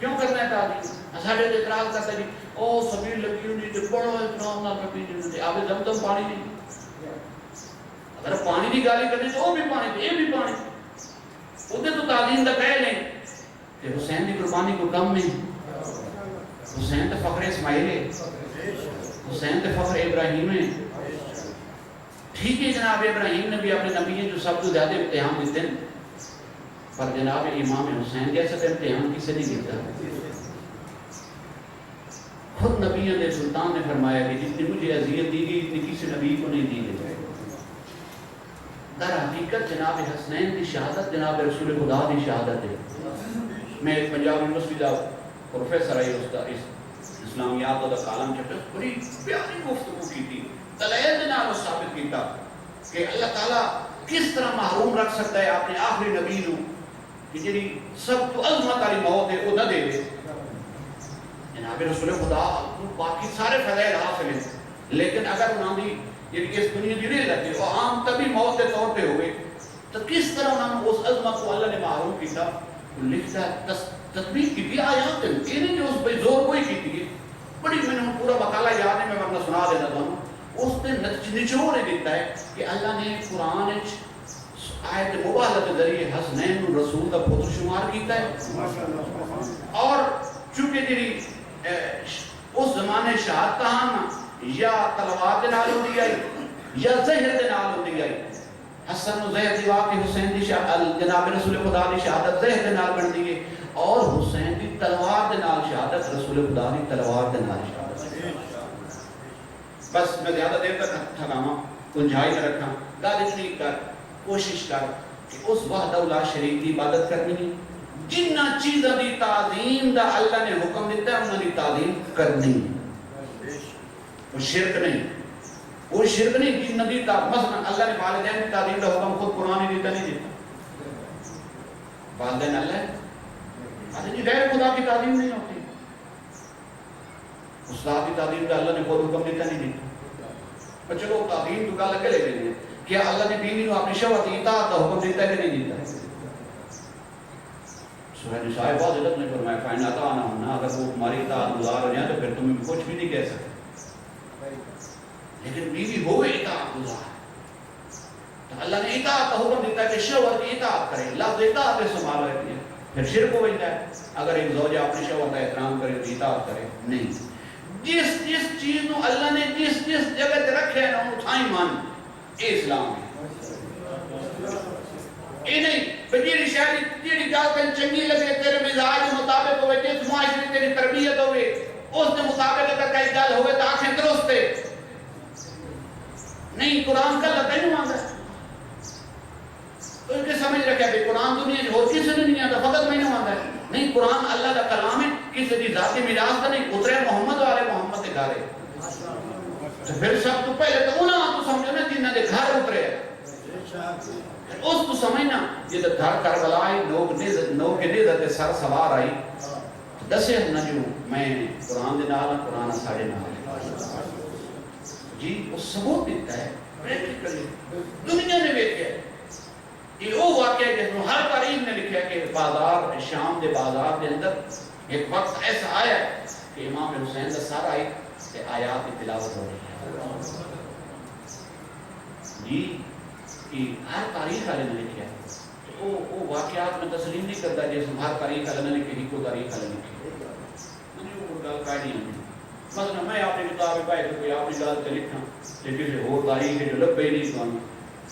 کیوں کرنا ہے تعظیم؟ ساڑھے تے اعتراض کرتا جی او سبیل لگی ہوئی تے بڑا احترام نال پینے تے آب زمزم پانی نہیں. اگر پانی کی گالی کرنے تو وہ بھی پانی تے یہ بھی پانی, وہ تو تعظیم دا کہہ لیں کہ حسین کی قربانی کو کم نہیں. حسین تے فخر اسماعیل ہے, حسین تے فخر ابراہیم ہے. ٹھیک ہے جناب ابراہیم نے بھی اپنے نبی ہیں جو سب کو زیادہ امتحان دیتے ہیں, پر جناب امام حسین جیسا امتحان کسے نہیں دیتا. خود نبیوں نے سلطان نے فرمایا کہ جتنی مجھے اذیت دی گئی اتنی کسی نبی کو نہیں دی گئی. در حقیقت جناب حسنین کی شہادت جناب رسول خدا کی شہادت ہے. میں ایک پنجاب یونیورسٹی کا پروفیسر ہے, اس کا اسلامیات کا کالم چھپے, بڑی پیاری گفتگو کی تھی. دلائل نے نام ثابت کیتا کہ اللہ تعالیٰ کس طرح محروم رکھ سکتا ہے اپنے آخری نبی نو کہ جی سب تو عظمت والی موت ہے وہ نہ دے دے. جناب رسول خدا باقی سارے فضائل حاصل ہیں, لیکن اگر انہوں نے یہ اس دنیا کی نہیں لگتی وہ عام تبھی موت کے طور پہ ہوئے تو کس طرح انہوں نے اس عظمت کو اللہ نے محروم کیتا. لکھتا ہے تطبیق کی تھی آیات ہیں, یہ نہیں کہ اس پہ زور کوئی کی تھی. بڑی میں نے پورا مقالہ یاد ہے, میں ورنہ سنا دیتا ہوں. اس نے نچوڑ دیتا ہے کہ اللہ نے قرآن آیت مبالغہ کے ذریعے حسنین رسول کا پتر شمار کیتا ہے. اور چونکہ جی اس زمانے شہادت ہاں یا تلوار دے نال ہوندی آئی یا زہر دے نال ہوندی آئی. حسن و زہر دی واقع حسین دی جناب رسول خدا دی شہادت زہر دے نال بندی ہے, اور حسین دی تلوار دے نال شہادت رسول خدا دی تلوار دے نال شہادت. بس میں زیادہ دیر تک تھکاواں گنجائش نہ رکھاں, گل اتنی کر کوشش کر کہ اس وحدہ لا شریک کی عبادت کرنی. جنہ چیزاں دی تعظیم دا اللہ نے حکم دیتا ہے انہاں دی تعظیم کرنی. وہ شرک نہیں, وہ شرک نہیں. جنہ دی مثلا اللہ نے والدین کی تعظیم دا حکم خود قرآن ہی دیتا نہیں دیتا. والدین اللہ ہے غیر خدا کی تعظیم نہیں ہوتی. استاد کی تعظیم کا اللہ نے خود حکم دیتا نہیں دیتا. پر چلو تعظیم تو گل اگے لے لیں گے, کیا اللہ نے بیوی کو اپنی شوہر کی اطاعت کا حکم دیتا ہے کہ نہیں دیتا؟ سورہ نساء بعض عدد نے فرمایا فَإِنْ أَطَعْنَهُنَّ, اگر وہ تمہاری اطاعت گزار ہو جائیں تو پھر تمہیں کچھ بھی نہیں کہہ سکتے. لیکن بیوی ہوئے اطاعت گزار تو اللہ نے اطاعت کا حکم دیتا ہے کہ شوہر کی اطاعت کرے. لفظ اطاعت پہ سنبھال رہتی ہے, پھر شرک ہو جاتا ہے اگر ایک زوجہ اپنے شوہر کا احترام کرے تو اطاعت کرے نہیں. جس جس چیز نو اللہ نے جس جس جگہ تے رکھے نا انہوں تھائی مان, اے اسلام ہے. اے نہیں بجیری شاعری تیری گل تین چنگی لگے, تیرے مزاج کے مطابق ہوئے, جس معاشرے تیری تربیت ہوئے اس کے مطابق اگر کئی گل ہوئے تو آنکھیں درست ہے نہیں. قرآن کا اللہ تینوں آتا ہے تو ان کے سمجھ رکھا کہ قرآن دنیا جو ہوتی سے نہیں آتا, فقط میں نہیں آتا ہے. نہیں, اللہ دا کلام ہے کسی دی ذاتی میراث دا نہیں اترے محمد والے محمد کے گھر تو پھر سب تو پہلے تو انہاں تو سمجھو نا جنہاں دے گھر اترے اس تو سمجھنا یہ گھر کربلائی لوگ کے نیزت سر سوار آئی دسے نجو میں قرآن دے نال قرآن ساڑے نال جی اس ثبوت دیتا ہے پریکٹیکلی دنیا نے دیکھا ہے یہ وہ واقعہ ہے جس میں ہر تاریخ نے لکھا ہے کہ بازار شام دے بازار دے اندر ایک وقت ایسا آیا ہے کہ امام حسین دا سارا آئی کہ آیات کی تلاوت ہو رہی ہے جی کہ ہر تاریخ والے نے لکھا ہے وہ واقعات میں تسلیم نہیں کرتا جس میں ہر تاریخ والے نے لکھی کو تاریخ والے لکھی میں نے وہ گل پڑھی نہیں مثلا میں اپنی کتاب پڑھ کے کوئی اپنی گل تے لکھاں تے کسی اور تاریخ جو لبے نہیں تو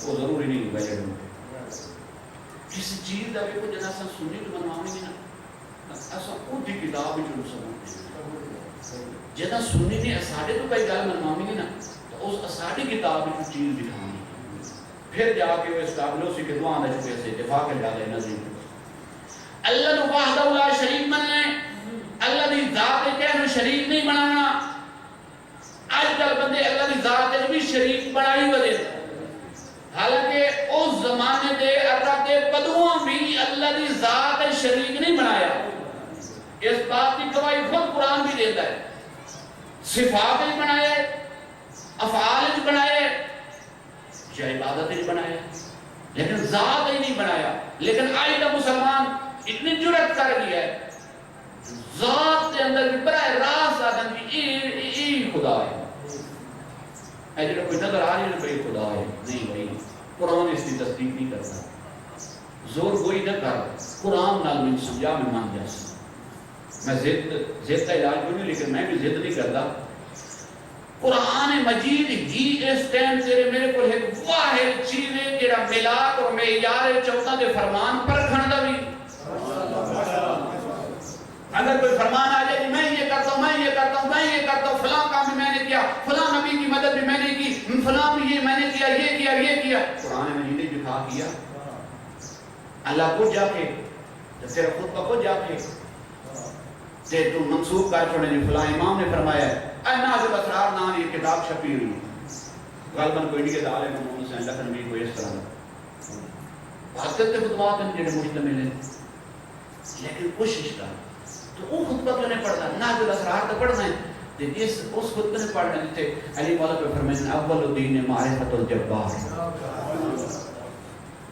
وہ ضروری نہیں وجہ کسی چیز دا بھی کوئی جنا سا سنی تو منواویں گے نا اساں خود دی کتاب وچ سمجھتے جنا سنی نے اساڈے تو کوئی گل منواویں گے نا تو اس اساڈی کتاب وچ چیز دکھاویں پھر جا کے وہ اس قابل اسی کے دعا نہ چکے سے اتفاق کے لگا دینا اللہ نو وحدہ لا شریک مننے اللہ دی ذات کے نو شریک نہیں بنانا آج کل بندے اللہ دی ذات بھی شریک بنائی ودے حالانکہ اس زمانے دے اللہ کے بدووں بھی اللہ دی ذات شریک نہیں بنایا اس بات کی گواہی خود قرآن بھی دیتا ہے صفات ہی بنائے افعال ہی بنائے یا عبادت ہی بنایا لیکن ذات ہی نہیں بنایا لیکن آج کا مسلمان اتنی جرات کر گیا ہے ذات کے اندر بھی براہ راست آدم کی ای خدا ہے اے جو کوئی نظر آ رہی ہے کوئی خدا ہے نہیں بھائی قرآن اس کی تصدیق نہیں کرتا زور کوئی نہ کر قرآن نال میں سمجھا میں مان جیسا میں زد کا علاج بھی نہیں لیکن میں بھی زد نہیں کرتا قرآن مجید ہی اس ٹائم تیرے میرے کو ایک واحد چیز ہے جڑا ملاک اور معیار چوتھا دے فرمان پر کھڑا بھی اگر کوئی فرمان آ جائے میں یہ کرتا ہوں میں یہ کرتا ہوں میں یہ کرتا ہوں فلاں کام بھی میں نے کیا فلاں نبی کی مدد بھی میں نے کی فلاں بھی یہ میں نے کیا یہ کیا قرآن مجید نے دکھا کیا اللہ کو جا کے تیرا خود کو جا کے تے تو منسوخ کر چھوڑے جی فلاں امام نے فرمایا ہے اے نازل اسرار نام یہ کتاب چھپی ہوئی غالباً کوئی نہیں کہ عالم محمد حسین لکھن بھی کوئی اس طرح بات کرتے خطبات ہیں جڑے مشتمل ہیں لیکن کوشش کر تو وہ خطبہ کیوں نہیں پڑھنا نازل اسرار تو پڑھنا ہے اس خطبہ نے پڑھنا جتے علی مولا پہ فرمائیں اول الدین معرفت الجبار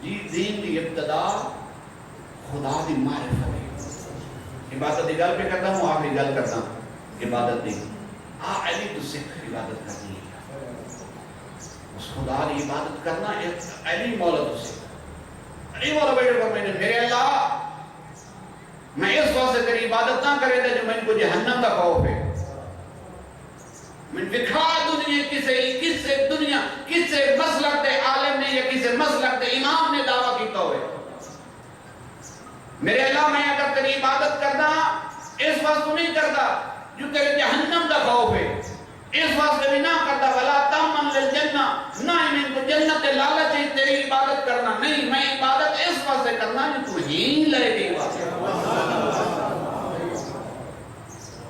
جی دین کی ابتدا خدا دی معرفت ہے عبادت دی گل پہ کرتا ہوں آخری گل کرتا ہوں عبادت دی علی تو سکھ عبادت کرنی ہے اس خدا کی عبادت کرنا علی مولا تو سکھ علی مولا بیٹھے پر میں نے میرے اللہ میں اس واسطے تیری عبادت نہ کرے تھا جو میں کو جہنم کا خوف ہے میں دکھا دنیا کسے دنیا کسے مسلک دے عالم نے یا کسے مسلک دے امام نے دعویٰ کیتا ہوئے میرے اللہ میں اگر تیری عبادت کرنا اس واسطے نہیں کرتا جو تیرے جہنم کا خوف ہے اس واسطے بھی نہ کرتا ولا تمن للجنہ نہ میں کو جنت لالچ ہے تیری عبادت کرنا نہیں میں عبادت اس واسطے کرنا جو تو ہی لے کے واسطے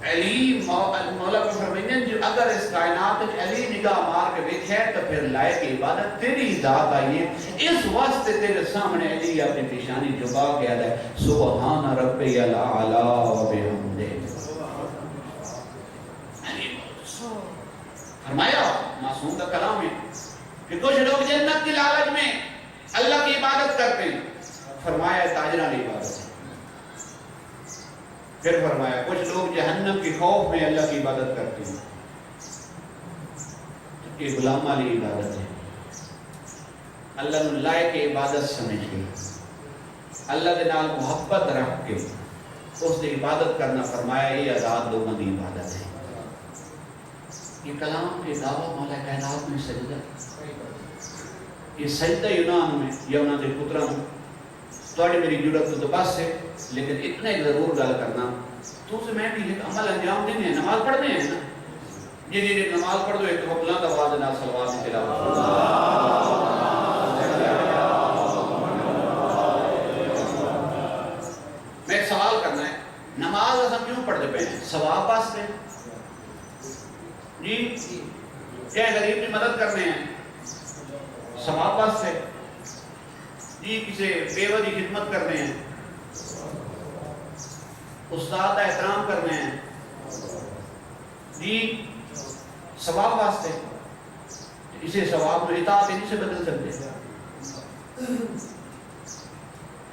علی مولا کو فرمائیں جو اگر اس کائنات میں علی نگاہ مار کے دیکھے تو پھر لائے کی عبادت تیری ذات آئی ہے اس واسطے تیرے سامنے علی اپنی پیشانی جھکا کے ہے سبحان ربی الاعلی و بحمدہ فرمایا معصوم کا کلام ہے کہ کچھ لوگ جنت کی لالچ میں اللہ کی عبادت کرتے ہیں فرمایا تاجرہ کی عبادت ہے پھر فرمایا کچھ لوگ جہنم کی خوف میں اللہ کی عبادت کرتے ہیں یہ غلام والی عبادت ہے اللہ نے لائے کے عبادت سمجھ کے اللہ کے نال محبت رکھ کے اس نے عبادت کرنا فرمایا یہ آزاد لوگوں کی عبادت ہے یہ کلام کے دعویٰ مولا کائنات میں سجدہ یہ سجدہ یونان میں یا انہوں نے پتران توڑے میری جڑت تو بس ہے لیکن اتنے ضرور گل کرنا تو سے میں بھی ایک عمل انجام دینے ہیں نماز پڑھنے ہیں نا جی نماز پڑھ دو ایک تو بلند آواز نہ صلوات کی تلاوت میں ایک سوال کرنا ہے نماز کیوں پڑھتے پہ ہیں؟ ثواب واسطے جی، کیا غریب کی مدد کرنے ہیں؟ ثواب واسطے جی، کسی بیوہ کی خدمت کرنے ہیں، استاد کا احترام کرنے ہیں جی، ثواب واسطے. اسے ثواب کو اطاعت نہیں سے بدل سکتے.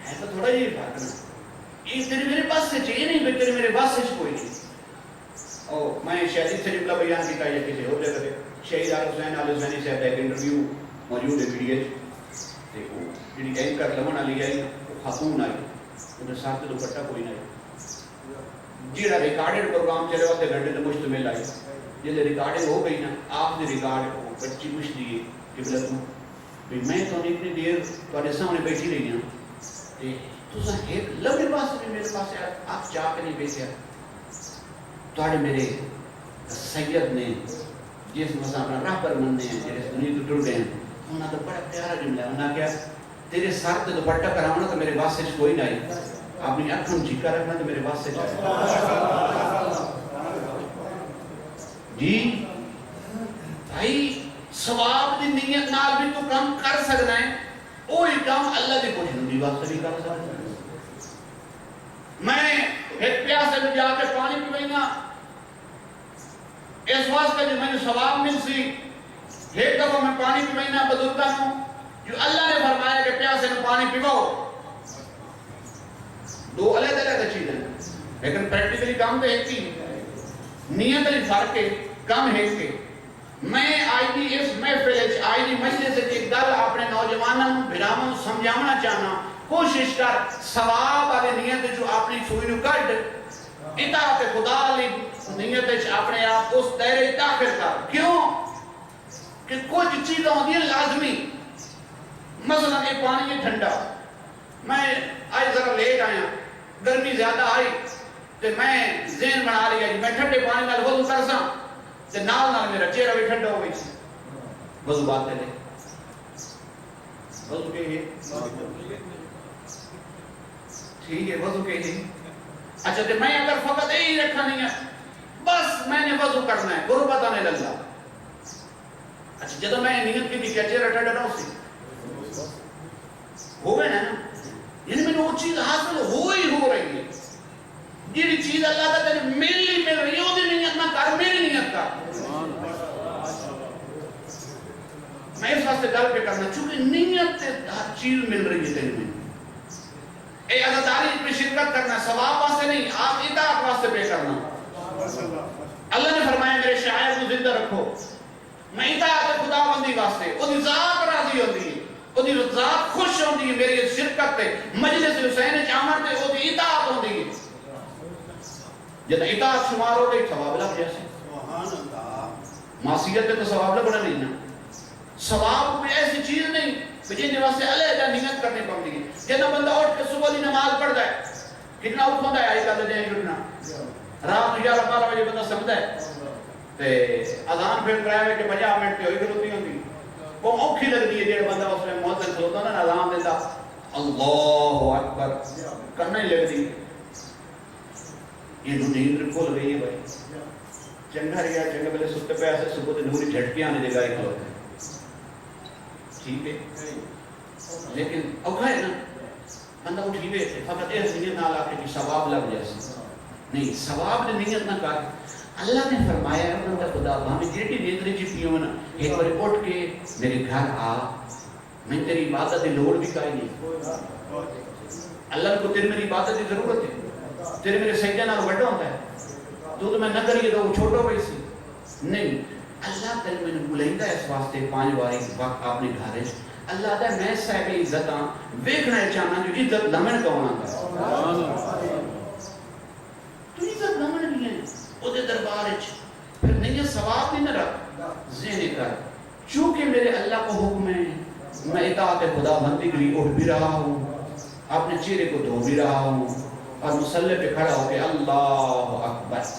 ہے تو تھوڑا یہ فرق نا. یہ تیرے میرے پاس سے چاہیے نہیں، تیرے میرے پاس سے کوئی نہیں. اور میں شہید سے جملہ بیان کیا یا کسی اور جگہ شہید حسین علی حسینی صاحب کا ایک انٹرویو موجود ہے ویڈیو دیکھو، جی اینکر لمن علی آئی خاتون آئی، انہیں ساتھ تو دوپٹہ کوئی نہیں، جیڑا ریکارڈڈ پروگرام چلے ہوتے گھنٹے تو مشتمل آئی، جیسے ریکارڈنگ ہو گئی نا آپ نے ریکارڈ بچی مجھ دیے کہ بلا تو میں تو اتنی دیر تھوڑے سامنے بیٹھی رہی ہوں تو ایک لمبے پاس میں میرے پاس آپ چاہ کے نہیں بیٹھے تھوڑے میرے سید نے جس مسا اپنا راہ پر مننے ہیں جیسے دنیا تو ٹر گئے ہیں، انہوں نے تو بڑا پیارا جملہ ہے، انہوں نے کیا تیرے ساتھ تو دوپٹہ کراؤنا تو میرے پاس سے کوئی نہیں، اپنی اکھن جھکا رکھنا تو میرے پاس سے جی. بھائی ثواب دی نیت نال بھی تو کام کر سکنا ہے، وہی کام اللہ دی خوشی دی واسطے بھی کر سکنا ہے. میں ایک پیاسے میں جا کے پانی پینا اس واسطے جو میں نے ثواب مل سی، ایک دفعہ میں پانی پینا بدلتا ہوں جو اللہ نے فرمایا کہ پیاسے میں پانی پیواؤ، دو علیحدہ علیحدہ چیزیں لیکن پریکٹیکلی کام تو ایک ہی نیت علی فرق ہے، کم ہے کہ میں آئی دی اس محفل آئی دی مجلس ایک گل اپنے نوجوانوں بھراواں سمجھانا چاہنا، کوشش کر ثواب والی نیت جو اپنی سوئی نو کڈ اطاعت خدا والی نیت اپنے آپ اس دائرے داخل کر. کیوں کہ کچھ چیزیں ہوتی ہیں لازمی، مثلا یہ پانی یہ ٹھنڈا، میں آج ذرا لیٹ آیا، گرمی زیادہ آئی تو میں ذہن بنا لیا میں ٹھنڈے پانی نال وضو کر ساں تے نال نال میرا چہرہ بھی ٹھنڈا ہو گئی. وضو بات کرے وضو کے ہی ٹھیک ہے، وضو کے ہی اچھا تے میں اگر فقط یہی رکھا نہیں ہے بس میں نے وضو کرنا ہے غربت آنے لگا. اچھا جب میں نیت کی کیا چہرہ ٹھنڈا نہ ہو سی ہو گئے نا، یعنی میں نے وہ چیز حاصل ہو ہی ہو رہی ہے. جیڑی چیز اللہ کا تیرے میری مل رہی ہے وہ دی نیت نہ کر، میری نیت کر. میں اس واسطے گل پہ کرنا چونکہ نیت سے ہر چیز مل رہی ہے تیرے میں. اے عزاداری میں شرکت کرنا ثواب واسطے نہیں، آپ اطاعت واسطے پہ کرنا. اللہ نے فرمایا میرے شاعر کو زندہ رکھو، میں اطاعت خدا بندی واسطے وہ دی ذات راضی ہوتی ہے، وہ دی ذات خوش ہوتی ہے میری شرکت تے مجلس حسین چامر تے وہ دی اطاعت ہوتی ہے. جب اطاعت شمار ہو گئی ثواب لگ جیسے معصیت تو ثواب لگ بڑا نہیں نا. ثواب کوئی ایسی چیز نہیں جن واسطے علیحدہ نیت کرنی پڑتی ہے. جنا بندہ اٹھ کے صبح دی نماز پڑھتا ہے کتنا اٹھتا ہے آئی کل دیں جٹنا رات 11-12 بجے بندہ سمجھتا ہے تے اذان پھر کرایا کہ 50 منٹ ہوئی کھلوتی ہوتی وہ اوکھی لگتی ہے جڑا بندہ اس میں مؤذن کھلوتا نا اذان دیتا اللہ اکبر کرنا ہی لگتی. یہ نیند کھول گئی ہے بھائی چنگا رہا چنگا پہلے ستے پہ ایسے صبح تے نوری جھٹکے آنے جگہ ہی کھلوتے ٹھیک ہے. لیکن اوکھا ہے نا بندہ اٹھی ہوئے فقط ایس نیت نہ لاکے کہ ثواب لگ جیسے نہیں، ثواب نے نیت نہ کر. اللہ نے فرمایا ہے انہوں نے خدا ہمیں جیٹی نیت نے چپی ہو نا ایک بار اٹھ کے میرے گھر آ، میں تیری عبادت کی لوڑ بھی کائی نہیں. اللہ کو تیری میری عبادت کی ضرورت ہے، تیرے میرے سجدہ نال بڑا ہوتا ہے تو میں نہ کریے تو وہ چھوٹا ہوئی سی نہیں. اللہ تیرے میں نے بلائندہ اس واسطے 5 باری وقت اپنے گھر اللہ دا میں صاحب عزت ہاں ویکھنا چاہنا جو عزت لمن کون آتا تو عزت لمن بھی ہے وہ دے دربار پھر نہیں ثواب نہیں نہ رکھ ذہن کر چونکہ میرے اللہ کو حکم ہے میں اطاعت خدا بندی کے لیے اٹھ بھی رہا ہوں، اپنے چہرے کو دھو بھی رہا ہوں اور مصلی پہ کھڑا ہو کے اللہ اکبر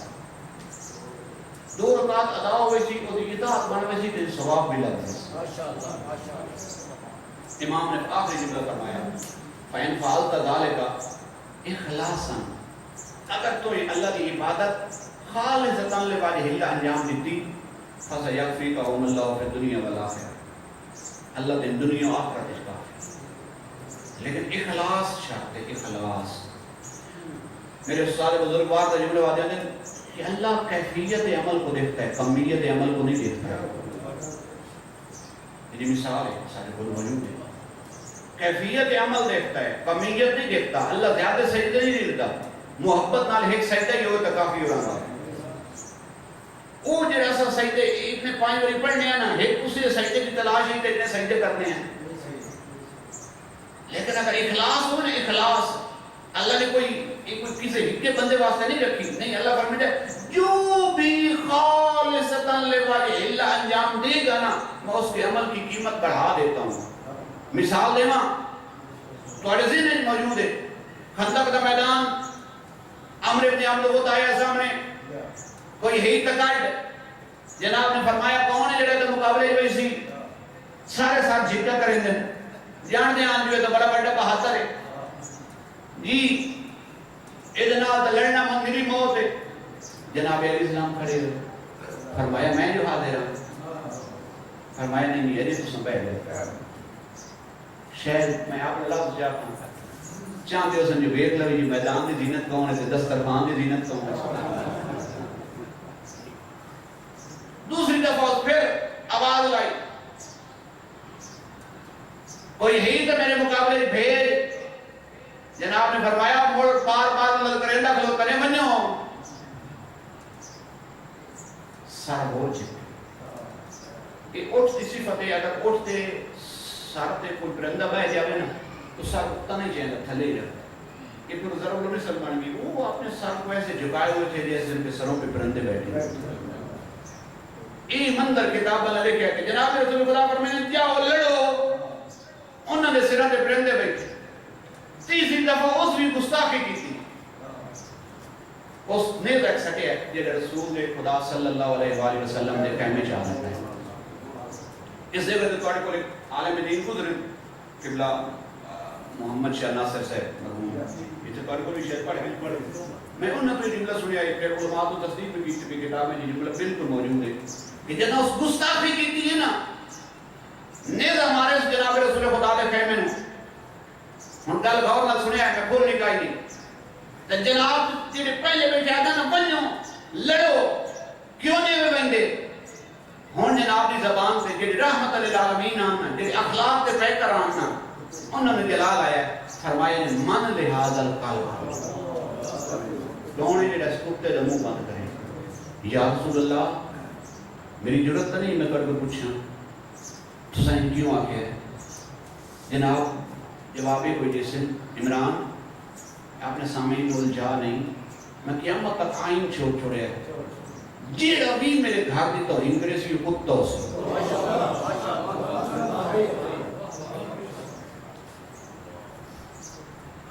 2 رکعت ادا ہوئی تھی وہ اطاعت بن ہوئی تھی ثواب بھی لگ گیا. امام نے آخری جملہ فرمایا فَإِنْ فَعَلْتَ ذَلِكَ اخلاصا اگر تو اللہ کی عبادت خالصتاً لوجہ اللہ انجام دیتی فَسَيَكْفِيكَهُمُ اللَّهُ فِي الدُّنْيَا وَالْآخِرَةِ اللہ دن دنیا و آخرت اس کا. لیکن اخلاص شرط ہے, اخلاص. میرے استاد بزرگوار کا جملہ واضح ہے کہ اللہ کیفیت عمل کو دیکھتا ہے, کمیت عمل کو نہیں دیکھتا ہے. یہ مثال ہے سارے کو موجود ہے. کیفیت عمل دیکھتا ہے, کمیت نہیں دیکھتا. اللہ زیادہ سجدے نہیں دیتا, محبت نال ایک سجدہ ہی ہوتا کافی ہو رہا ہے. وہ جڑا سا سجدے اتنے 5 باری پڑھنے ہیں نا, ایک اسی سجدے کی تلاش ہی اتنے سجدے کرنے ہیں. لیکن اگر اخلاص ہو نا, اخلاص, اللہ نے کوئی کسی کے بندے واسطے نہیں رکھی. نہیں, اللہ فرماتا ہے جو بھی خالصتاً لوجہ اللہ انجام دے گا نا, میں اس کے عمل کی قیمت بڑھا دیتا ہوں. مثال دینا تھوڑے ذہن میں موجود ہے. خندق کا میدان, عمرو بن عبد الوہاب آیا سامنے, کوئی ہی تقاعد, جناب نے فرمایا کون ہے جڑے تو مقابلے ہوئی سی, سارے ساتھ جھٹکا کریں دیں, جان دے آن جو ہے تو بڑا بڑا بہادر ہے جی, ادنا تو لڑنا منگلی موت ہے. جناب علیہ السلام کھڑے ہوئے, فرمایا میں جو حاضر ہوں. فرمایا نہیں نہیں, ادھے تو سنبھے گئے شاید میں آپ نے لفظ جاتا ہوں چاہتے ہو سمجھو بیک لوی جی میدان دی زینت کون ہے, دسترخوان دی زینت کون ہے. دوسری دفعہ پھر آواز لائی, کوئی ہی تو میرے مقابلے بھیج. جناب نے فرمایا مڑ بار بار مدد کریں دا کھلو کریں منو سارا بول چکے. کہ اٹھ دی صفت ہے, اگر اٹھتے سارتے کوئی پرندہ بہ جاوے نا تو سر اٹھتا نہیں چاہتا, تھلے ہی رہتا. کہ پھر ضرور نہیں سلمان بھی وہ اپنے سر کو ایسے جھکائے ہوئے تھے جیسے ان کے سروں پہ پرندے بیٹھے. یہ منظر کتاب اللہ لے کے آتے, جناب رسول خدا فرمائے جاؤ لڑو, انہوں نے سروں پہ پرندے بیٹھے. تیسری دفعہ اس بھی گستاخی کی تھی, اس نے رکھ سکے جب رسول خدا صلی اللہ علیہ وآلہ وسلم نے خیمے چاہ رہا ہے. اس جگہ تو تھوڑے کو عالم دین گزرے قبلہ محمد شاہ ناصر صاحب مرحوم, یہ تو تھوڑے کو بھی شاید پڑھ گئے. میں انہوں نے جملہ سنیا ہے کہ علماء تو تصدیق بھی کی کتاب میں جملہ بالکل موجود ہے کہ جنہاں اس گستاخی کی تھی ہے نا, نیز ہمارے اس جناب رسول خدا کے خیمے نے ہن گل غور نال سنیا ہے, میں کھول نکائی نہیں. تو جناب جڑے پہلے بیٹھے آدھا نا بنو لڑو, کیوں نہیں ہوئے بندے. ہن جناب دی زبان سے جڑے رحمت للعالمین آنا, جڑے اخلاق کے پیکر آنا, انہوں نے جلال آیا, فرمایا نے من لہذا القلب, دونے جڑا اس کتے دا منہ بند کریں. یا رسول اللہ میری ضرورت نہیں میں کر کے پوچھاں تو سائن کیوں آ گیا. جناب جوابی کوئی جیسے عمران آپ نے سامعین الجھا نہیں, میں قیامت تک آئین چھوڑے ہے جیڑا بھی میرے گھر دی توہین کرے سی کتا سے.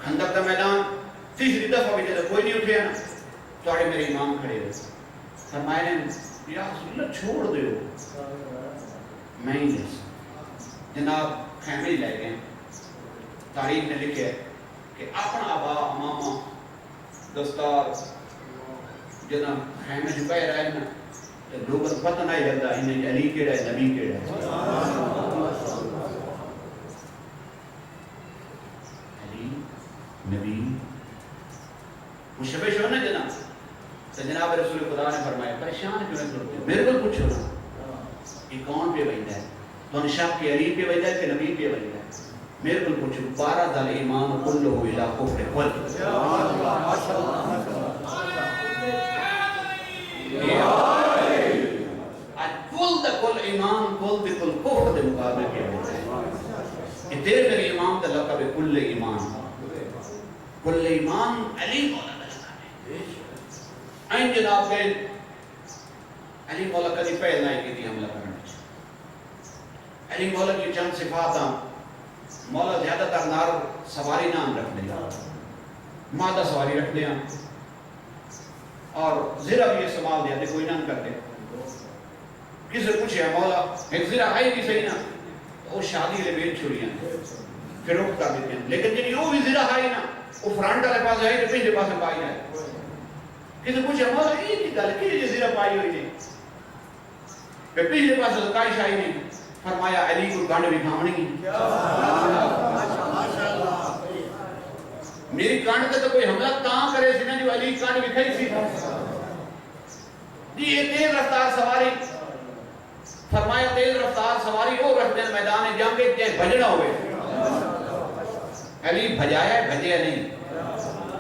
خندق کا میدان تیسری دفعہ بھی جب کوئی نہیں اٹھے نا, توڑے میرے امام کھڑے ہوئے, فرمائے نے یا رسول اللہ چھوڑ دے ہو, میں ہی نہیں. جناب خیمے ہی لے گئے. تاریخ نے لکھے کہ اپنا آبا امامہ دستار جناب خیمے جو پہ رہے نا, لوگوں کو پتہ نہیں لگتا انہیں علی کیڑا ہے, نبی کیڑا ہے. علی نبی مشبہ شو نا جناب. تو جناب رسول خدا نے فرمایا پریشان کیوں نہیں کرتے, میرے کو پوچھو نا یہ کون پہ وجہ ہے, تو نشاق کی علی پہ وجہ ہے کہ نبی پہ وجہ ہے. میرے کو پوچھو بارد الایمان کلہ الہ کفر قل. کل دا کل ایمان کل دا کل کفر دے مقابلے کیا ہوتا ہے. یہ تیرے میرے امام دا لقب ہے کل ایمان. کل ایمان علی مولا دا لقب ہے. این جناب گئے علی مولا کدی پہل نہیں کی تھی حملہ کرنے. علی مولا کی چند صفات ہیں, مولا زیادہ تر نار سواری نام رکھ دیا, مادہ سواری رکھ دیا, اور زرہ بھی استعمال دیا تھے کوئی نام کرتے. کسی پوچھے مولا ایک زرہ آئی بھی صحیح نا, وہ شادی لے بیٹ چھوڑیاں پھر رخ کر دیتے ہیں. لیکن جنہی وہ بھی زرہ آئی نا, وہ فرانٹ والے پاس آئی تو پہلے پاس پائی جائے. کسی پوچھا مولا یہ کی گل کی جزیرہ پائی ہوئی نہیں پھر پچھلے پاس لکائی شاہی نہیں فرمایا علی کو گانڈ بھی کھامنی کی میری کانڈ تے تو کوئی حملہ کہاں کرے سی نا جو علی کانڈ بھی کھائی سی جی یہ تیز رفتار سواری فرمایا تیز رفتار سواری وہ رکھتے ہیں میدان جنگ کے بھجنا ہوئے علی بھجایا ہے بھجیا نہیں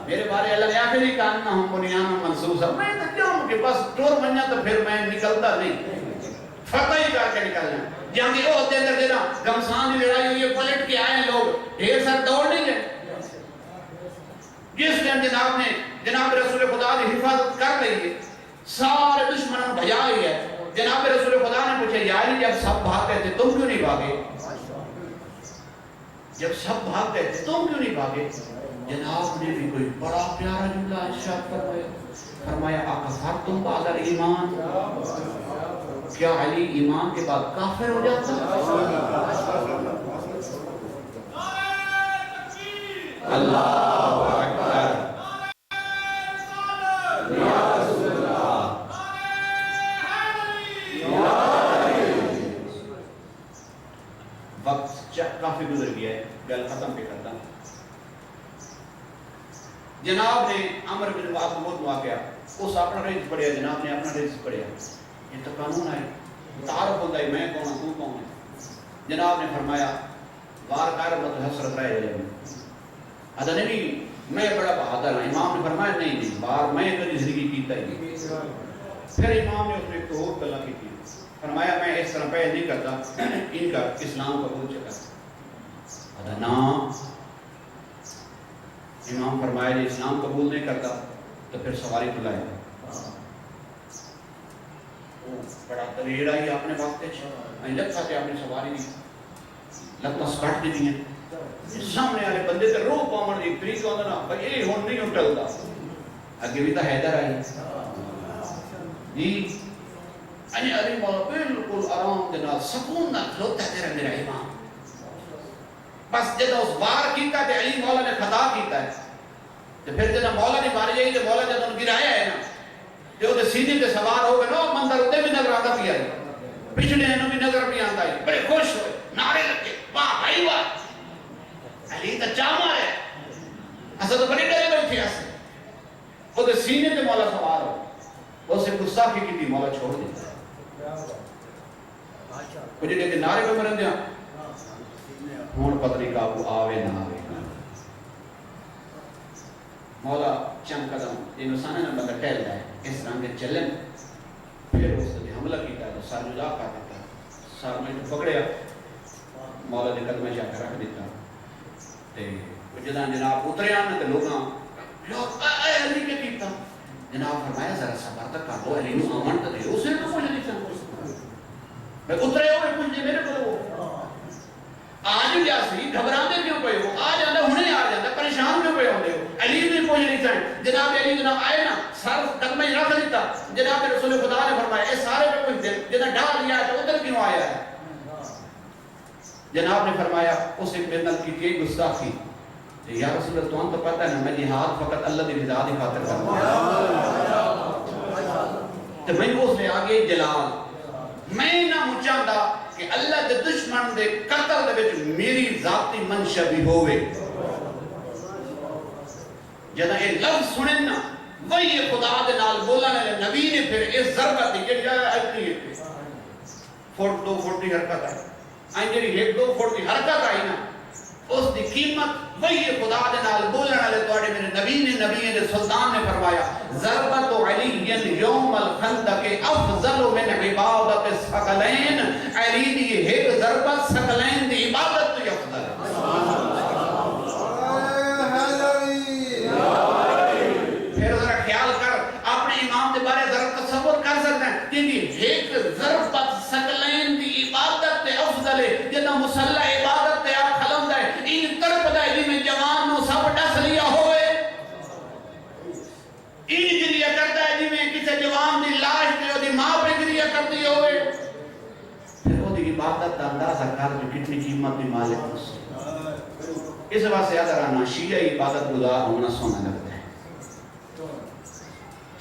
میرے بارے اللہ نے آخری کاننا ہم بنیان منصوص ہے میں تو جاؤں کہ بس ٹور منیا تو پھر میں نکلتا نہیں فتح ہی کر کے نکلنا جنگ وہ ہوتے اندر دینا گمسان کی لڑائی ہوئی ہے پلٹ کے آئے لوگ ڈھیر سر دوڑ نہیں گئے جس دن جناب رسول خدا کی حفاظت کر رہی ہے سارے دشمنوں بھجا رہی ہے جناب رسول خدا نے پوچھا یا علی جب سب بھاگ گئے تھے تم کیوں نہیں بھاگے جب سب بھاگ گئے تھے تم کیوں نہیں بھاگے جناب نے بھی کوئی بڑا پیارا جملہ ارشاد فرمایا اکفرتم بعد الایمان کیا علی ایمان کے بعد کافر ہو جاتا اللہ اکبر یا رسول اللہ وقت کافی گزر گیا ہے گل ختم پہ کرتا ہوں جناب نے عمر بن العاص بہت واقعہ اس اپنا رئیس پڑھیا جناب نے اپنا رئیس پڑھیا یہ تو قانون ہے تعارف ہوتا ہے میں کون ہوں تو کون ہے جناب نے فرمایا وار کار مت حسرت رہے جائے ادا نہیں میں بڑا بہادر ہوں امام نے فرمایا نہیں بار میں کبھی زندگی کیتا ہی پھر امام نے اس میں ایک تو اور گلا کی تھی فرمایا میں اس طرح پہل نہیں کرتا ان کا اسلام قبول چکا ادا نا امام فرمایا جی اسلام قبول نہیں کرتا تو پھر سواری تو لائے بڑا دلیڑا ہی اپنے وقت لگتا کہ اپنی سواری دی لگتا سکٹ دی ہیں سامنے والے بندے تے روح پاون دی طریقہ ہوندا نا بھئی یہ ہن نہیں اٹھلدا اگے بھی تو حیدر آئی جی اني علی مولا بالکل آرام دے نال سکون نال کھلوتا تیرا میرا امام بس جدو اس بار کیتا تے علی مولا نے خطا کیتا ہے تے پھر جدو مولا نے ماری جائی تے مولا جدو گرایا ہے نا تے او سیدھے تے سوار ہو گئے نا مندر اتے بھی نظر آتا پیا ہے پچھلے انہوں بھی نظر بھی آتا ہے بڑے خوش ہوئے نعرے لگے واہ بھائی واہ علی تو چاہ مارے اسا تو بڑی ڈرے بیٹھے اسے او تے سینے تے مولا سوار ہو اسے گستاخی کی تھی مولا چھوڑ دیتا کچھ لیکن نعرے پہ مرن دیا ہون پتری قابو آوے نہ آوے مولا چند قدم انسانے نے بندہ ٹہل ہے اس رنگ کے چلن پھر اس نے حملہ کیتا تو سر جدا کر دیتا سر میں پکڑیا مولا نے قدمہ جا کر رکھ دیتا تے جدان جناب اترے آنے تے لوگاں لوگ اے علی کے کیتا جناب فرمایا ذرا صبر تک کر لو علی نو آمن تے دے اسے تو کچھ نہیں سن میں اترے ہوئے کچھ میرے کو آج بھی آسی گھبراندے کیوں پہ ہو آ جاندے ہونے آ جاندے پریشان کیوں پہ ہوندے ہو علی بھی کچھ نہیں سن جناب علی جناب آئے نا سر قدمہ رکھ دیتا جناب رسول خدا نے فرمایا اے سارے پہ کچھ دن جناب ڈال لیا تو ادھر کیوں آیا ہے جناب نے فرمایا اس ایک بندل کی گستاخی یا رسول اللہ تو پتہ ہے نا میں جہاد فقط اللہ دی رضا دی خاطر کرتا تو میں اس نے آگے جلال میں نہ مچاندہ کہ اللہ دے دشمن دے قتل دے وچ میری ذاتی منشا بھی ہوئے جدا یہ لفظ سنیں نا وہی خدا دے نال بولنے لے نبی نے پھر اس ضربت دی کہ جائے اتنی فٹ دو فٹ دی حرکت آئی آئیں جری ایک دو فٹ دی حرکت آئی نا اس دی قیمت وہی خدا دے نال بولنے لے توڑے میرے نبی نے سلطان نے فرمایا ضربت علی یوم الخندق افضل من عبادت ثقلین علی دی ایک ضربت ثقلین دی عبادت تو افضل پھر ذرا خیال کر اپنے امام دے بارے ذرا تصور کر سکتے ہیں کہ ایک ضربت ثقلین دی عبادت تے افضل ہے جنہ مسلح عبادت تے آپ کھلم دے این طرف دے جی میں جوان نو سب ڈس لیا ہوئے این جریہ کرتا ہے جی میں کسے جوان دی لاش تے او دی ماں پہ جریہ کرتی ہوئے پھر وہ دی عبادت دا اندازہ کر جو کتنی قیمت دی مالک اس اس واسطے اگر آنا شیعہ عبادت گزار ہونا سونا لگتا ہے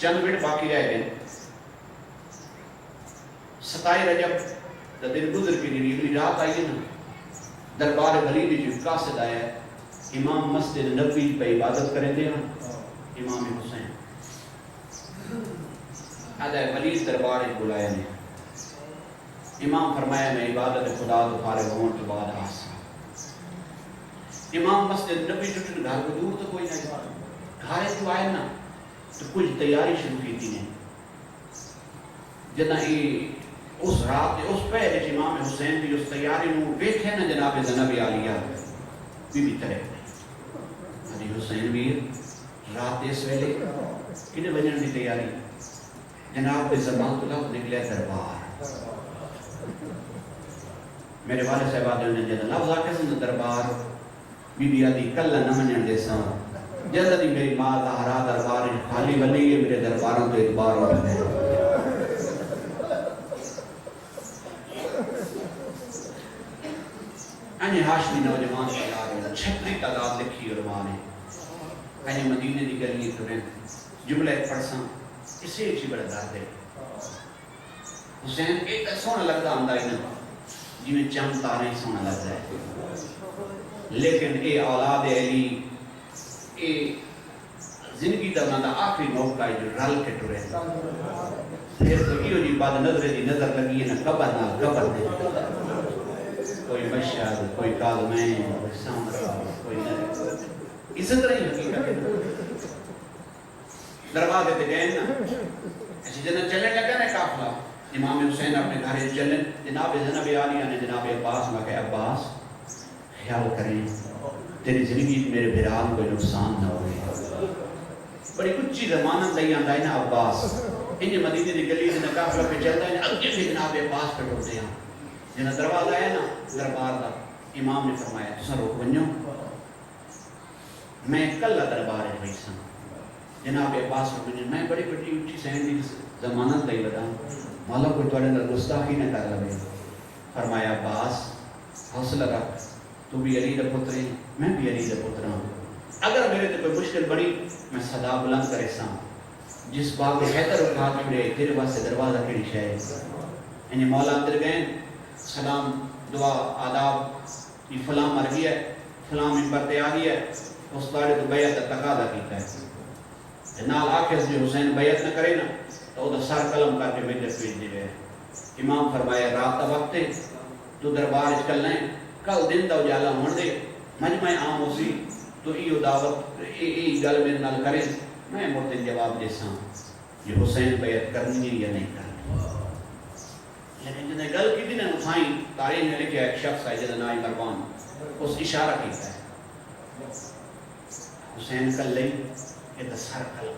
چند منٹ باقی رہ گئے. 27 رجب دا دن گزر کے جی اگلی رات آئی ہے نا, دربار ولی دی جو قاصد آیا ہے, امام مسجد نبوی پہ عبادت کریں دے ہیں. امام حسین آدھا ولید دربار بلایا نے. امام فرمایا میں عبادت خدا تو فارغ ہون کے بعد آسا. امام مسجد نبی چھوٹے گھر کو دور تو کوئی نہیں, گھر جو آئے نا تو کچھ تیاری شروع کی تھی نے. جنا اس رات اس پہلے امام حسین کی اس تیاری نو ویکھے نا جناب زینب عالیہ بی طرح علی حسین ویر رات اس ویلے کنے بجن کی تیاری. جناب زمان تو لفظ نکلے دربار. میرے والد صاحب آدھے نے جناب لفظ آکے سن دربار بی بی آدھی کل نہ منن دے ساں جلدی میری ماں زہرا دربار خالی ولی ہے میرے درباروں تو اعتبار ہو رہے ہیں. انہیں ہاشمی نوجوان تیار ہے 36 تعداد لکھی علماء نے. انہیں مدینے دی گلی کریں جملہ پڑھساں اسے اچھی بڑا دار ہے. حسین ایک سونا لگتا آندہ ہی نا جی میں چند تارے سونا لگتا ہے, لیکن اے اولاد علی اے زندگی دا بنا دا آخری موقع ہے جو رل کے ٹورے. پھر تو یہ جی بعد نظر دی نظر لگی ہے نا قبر نہ قبر دے, کوئی مشہد کوئی کالمین کوئی سامرہ کوئی نظر اسی طرح ہی حقیقت ہے. دروازے تے گئے نا ایسی جنہ چلنے لگا نا قافلہ. امام حسین اپنے گھر چلیں. جناب زینب عالیہ نے جناب عباس میں کہا عباس خیال کریں تیری زندگی میرے بھران کوئی نقصان نہ ہوئے. بڑی اچھی ضمانت لئی آندہ ہے نا عباس. انہیں مدینے دی گلی جنہ قافلہ پہ چلتا ہے اگے بھی جناب عباس پہ ٹوٹتے ہیں. جنہ دروازہ ہے نا دربار دا امام نے فرمایا تسا روک بنیو میں کل دربار ہے بھائی سن. جناب عباس روک بنیو میں بڑی بڑی اچھی سہن دی ضمانت لئی بدا مولا کوئی توڑے اندر گستاخی نہ کر لگے. فرمایا عباس حوصلہ رکھ تو بھی علی دا پتر ہے میں بھی علی دا پتر ہوں. اگر میرے تے کوئی مشکل بڑی میں صدا بلند کرے ساں جس باغ حیدر اٹھا چھڑے تیرے واسطے دروازہ کیڑی شے. انہیں مولا اندر گئے سلام دعا آداب یہ فلاں مر گیا ہے فلاں منبر تے آ گیا ہے اس تاڑے تو بیعت تقاضا کیتا ہے. نال آخر جو حسین بیعت نہ کرے نا تو وہ سر قلم کر کے میرے پیش دے گئے. امام فرمایا رات کا وقت ہے تو دربار اچ کل لیں کل دن دا اجالا ہون دے مجمع عام ہو سی تو ایو دعوت ای گل میرے نال کرے میں مرتن جواب دے ساں یہ حسین بیعت کرنی ہے یا نہیں کرنی. لیکن جنہیں گل کی تھی نا اٹھائیں تاریخ نے لکھا ایک شخص ہے جنہیں نائی مروان اس اشارہ کیتا ہے حسین کل لیں یہ دا سر قلم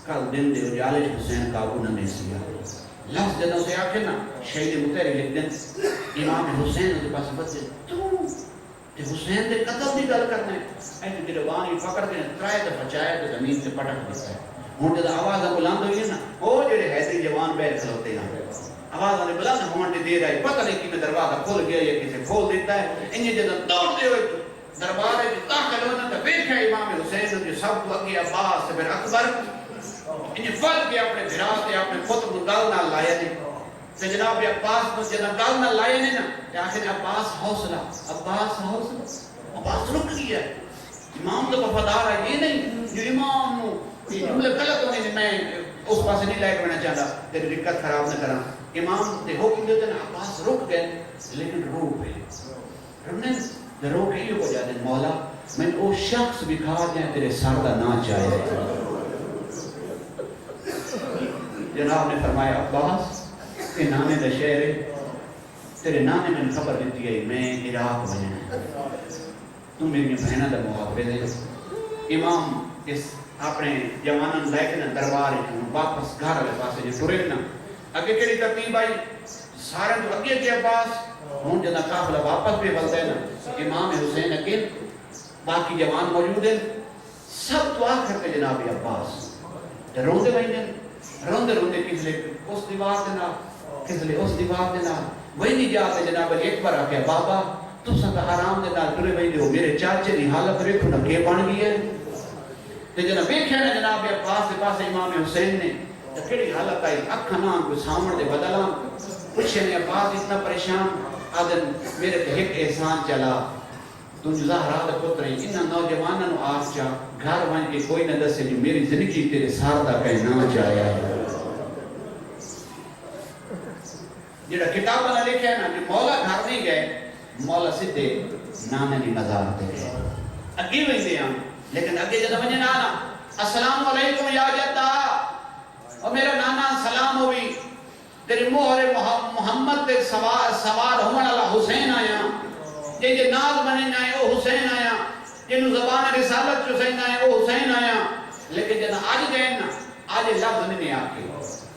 کل دن دے اجالے حسین قابو نہ دے سیا. لفظ جنہوں سے آکھے نا شہید متحری لکھ دیں امام حسین کے پاس بچے تو حسین دے قتل دی گل کرنے ایسے گروان ہی پکڑ کے ترائے دفعہ چاہے تو زمین سے پٹک دیتا ہے. ہوں جب آواز بلند ہوئی ہے نا وہ جڑے حیدری جوان بیر کھلوتے ہیں آواز آنے بلند ہونے دے رہا ہے پتہ نہیں کہ میں دروازہ کھول گیا یا کسے کھول دیتا ہے. انہیں جب دوڑتے ہوئے دربار ہے داخل ہونا تو دیکھا امام حسین جو سب کو اگے عباس سے پھر اکبر انہیں فرق کے اپنے بھراتے اپنے خود مدال نہ لائے نہیں. تو جناب عباس کو جناب گال نہ لائے نہیں نا کہ آخر عباس حوصلہ عباس رک گیا. امام تو وفادار ہے یہ نہیں جو امام نو یہ جملے غلط ہونے میں اس پاس نہیں لائے کرنا چاہتا تیری دقت خراب نہ کرا. امام تے حکم دیتے نا عباس رک گئے لیکن رو گئے رکنے رو کے یہ ہو جاتے مولا میں وہ شخص بکھا جائے تیرے سر دا نہ چاہے. جناب نے فرمایا عباس کہ نانے دا شہر ہے تیرے نانے میں خبر دیتی ہے میں عراق بننا تم میری بہنہ دا محافظ ہے. امام اس اپنے جوانان لے کے دربار واپس گھر والے پاسے جو ٹرے نا اگے کیڑی ترتیب آئی سارے تو اگے کے عباس ہوں جنا قافلہ واپس بھی بلتے نا امام حسین اکیل باقی جوان موجود ہیں سب تو آخر کے جناب عباس روندے بہنے روندے روندے کس لئے اس دیوار دینا کس لئے اس دیوار دینا وہی نہیں جاتے جناب ایک بار آکے بابا تو ستا آرام دینا ٹرے بہنے ہو میرے چاچے دی حالت ریکھو نہ کے بن گئی ہے تے جناب ویکھیا نا جناب عباس دے پاس امام حسین نے تے کیڑی حالت آئی اکھاں نہ کوئی سامنے دے بدلاں پوچھے نے عباس اتنا پریشان آدن میرے تے ایک احسان چلا تو زہرا دے پتر انہاں نوجواناں نو آس چا گھر ون کے کوئی نہ دسے جی میری زندگی تیرے سار دا کہیں نہ جایا ہے جڑا کتاب نہ لکھیا نا جو مولا گھر نہیں گئے مولا سیدھے نانے دی مزار تے گئے اگے ویندے ہیں لیکن اگے جدوں ونجے نانا السلام علیکم یا جدہ اور میرا نانا سلام ہوئی تیری مہر محمد تے سوار ہونے والا حسین آیا جے ناز بننا ہے وہ حسین آیا جنوں زبان رسالت جو حسین آیا وہ حسین آیا لیکن جنا آج گئے نا آج لفظ نہیں آکے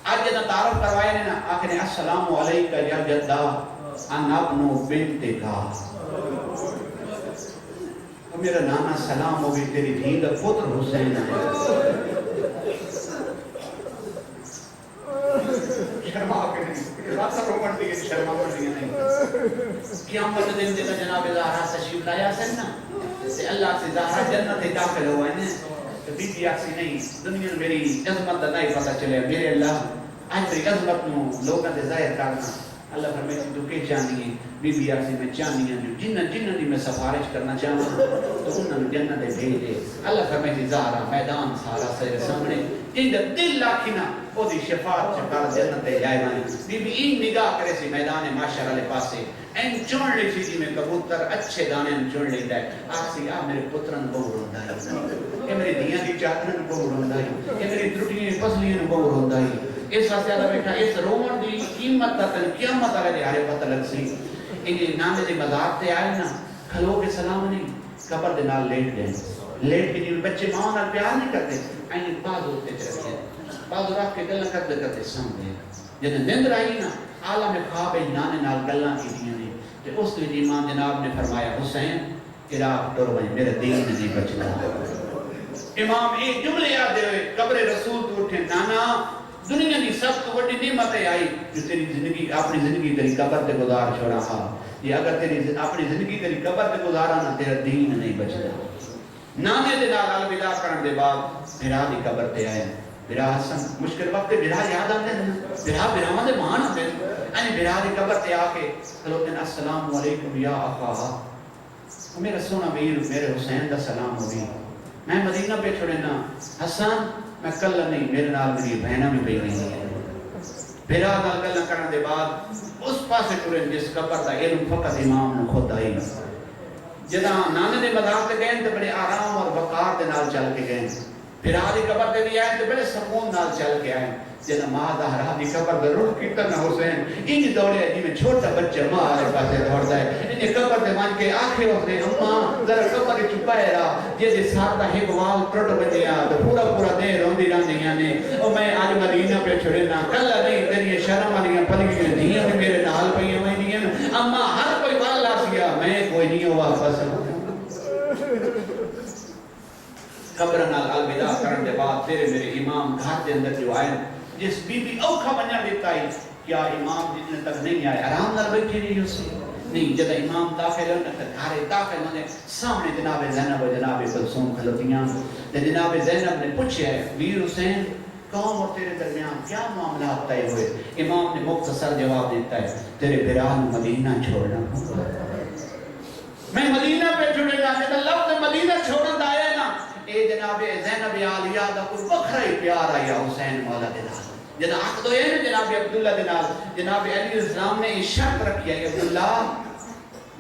آج جنا تعارف کروائے نا آکھنے السلام علیکہ یا جدہ ان ابن بنت کا میرا نانا سلام ہوگی تیری دھید پتر حسین آیا شرما کے نہیں راسہ رومن دیگے شرما پر دیگے نہیں قیامت دن دیتا جناب زہرا تشریف لایا سن نا تے اللہ سے زہرا جنت داخل ہوا ہے نا بی بی آکسی نہیں دنیا میں میری عظمت دا نہیں پتہ چلے میرے اللہ آج میری عظمت نو لوگاں دے ظاہر کرنا اللہ فرمائے تو کہ چاہنی ہے بی بی آکسی میں چاہنی ہے جو جنہ دی میں سفارش کرنا چاہوں تو انہوں نے جنت دے بھیجے اللہ فرمائے زہرا میدان سارا سر سامنے جن دا دل لاکھنا او دی شفاعت چکار جنت دے جائے مانی بی بی این نگاہ کرے سی میدان معاشر والے پاسے این چون لی سی میں کبوتر اچھے دانے چون لی دائے آکسی میرے پترن بہو روندا ہے کہ میری دیاں دی چاکرن بہو روندا ہے کہ میری ترٹیاں فصلیاں بہو روندا ہے اس واسطے اللہ بیٹھا اس رومن دی قیمت تک قیامت والے دیہارے پتہ لگ سی انجی نانے دی مزار تے آئے نا کھلو کے سلام نہیں قبر دے نال لیٹ گئے لیٹ کے جی بچے ماں نال پیار نہیں کرتے اینی باز ہوتے چرکے باز رکھ کے گلہ کرتے کرتے سامنے جنہیں نند رہی نا عالم خواب نانے نال گلہ کی دیاں نے کہ اس لیے امام جناب نے فرمایا حسین عراق ٹر بھائی میرے دین نہیں بچنا امام ایک جملے یاد دے ہوئے قبر رسول تو اٹھے نانا دنیا کی سب تو بڑی نعمتیں آئی جو تیری زندگی اپنی زندگی تیری قبر تے گزار چھوڑا ہا یا اگر تیری اپنی زندگی تیری قبر تے گزارا نہ تیرا دین نہیں بچتا نانے دے نال الوداع کرن دے بعد بھرا دی قبر تے آئے بھرا حسن مشکل وقت بھرا یاد آندے بھرا بھراواں دے مان ہوندے اینی بھرا دی قبر تے آ کے کہتے ہیں السلام علیکم یا آقا میرا سونا ویر میرے حسین دا سلام ہوگی میں مدینہ پہ چھوڑے نا حسن میں کل نہیں میرے نال میری بہنہ بھی پہ نہیں ہے بھرا نال کل کرنے دے بعد اس پاسے ٹورن جس قبر دا علم فقط امام نے خود آئی جدا نانے دے مزار تے گئے تے بڑے آرام اور وقار دے نال چل کے گئے بھرا دی قبر تے بھی آئے تے بڑے سکون نال چل کے آئے جدا ماں زہرا دی قبر دے روح کتنا حسین انج دوڑے جی میں چھوٹا بچہ ماں والے پاسے دوڑدا ہے انج قبر تے مان کے آخر وقت اماں ذرا قبر چھپائے رہا جے سار دا ایک وال ٹٹ وجیا تے پورا پورا دے روندی رہندیاں نے او میں اج مدینہ پہ چھڑے نا کل نہیں تیری شرم والیاں پلیاں دھیاں بھی میرے نال پئیاں ہوندیاں اماں ہر کوئی وال لاس گیا میں کوئی نہیں واپس قبر نال الوداع کرن دے بعد تیرے میرے امام گھر دے اندر جو آئے جس بی بی اوکھا بنیا دیتا ہی کیا امام جتنے تک نہیں آئے آرام نال بیٹھی نہیں اسے نہیں جب امام داخل ہونے تک گھارے داخل ہونے سامنے جناب زینب و جناب کلثوم کھلوتیاں جناب زینب نے پوچھا ہے ویر حسین قوم اور تیرے درمیان کیا معاملات طے ہوئے امام نے مختصر جواب دیتا ہے تیرے بھران مدینہ چھوڑنا میں مدینہ پہ چھوڑے گا جب لفظ مدینہ چھوڑنا آیا نا اے جناب زینب عالیہ دا کوئی بکھرا ہی پیار آیا حسین مولا دے نال جناب عقد ہوئے نا جناب عبداللہ دے نال جناب علی السلام نے ایک شرط رکھی ہے عبداللہ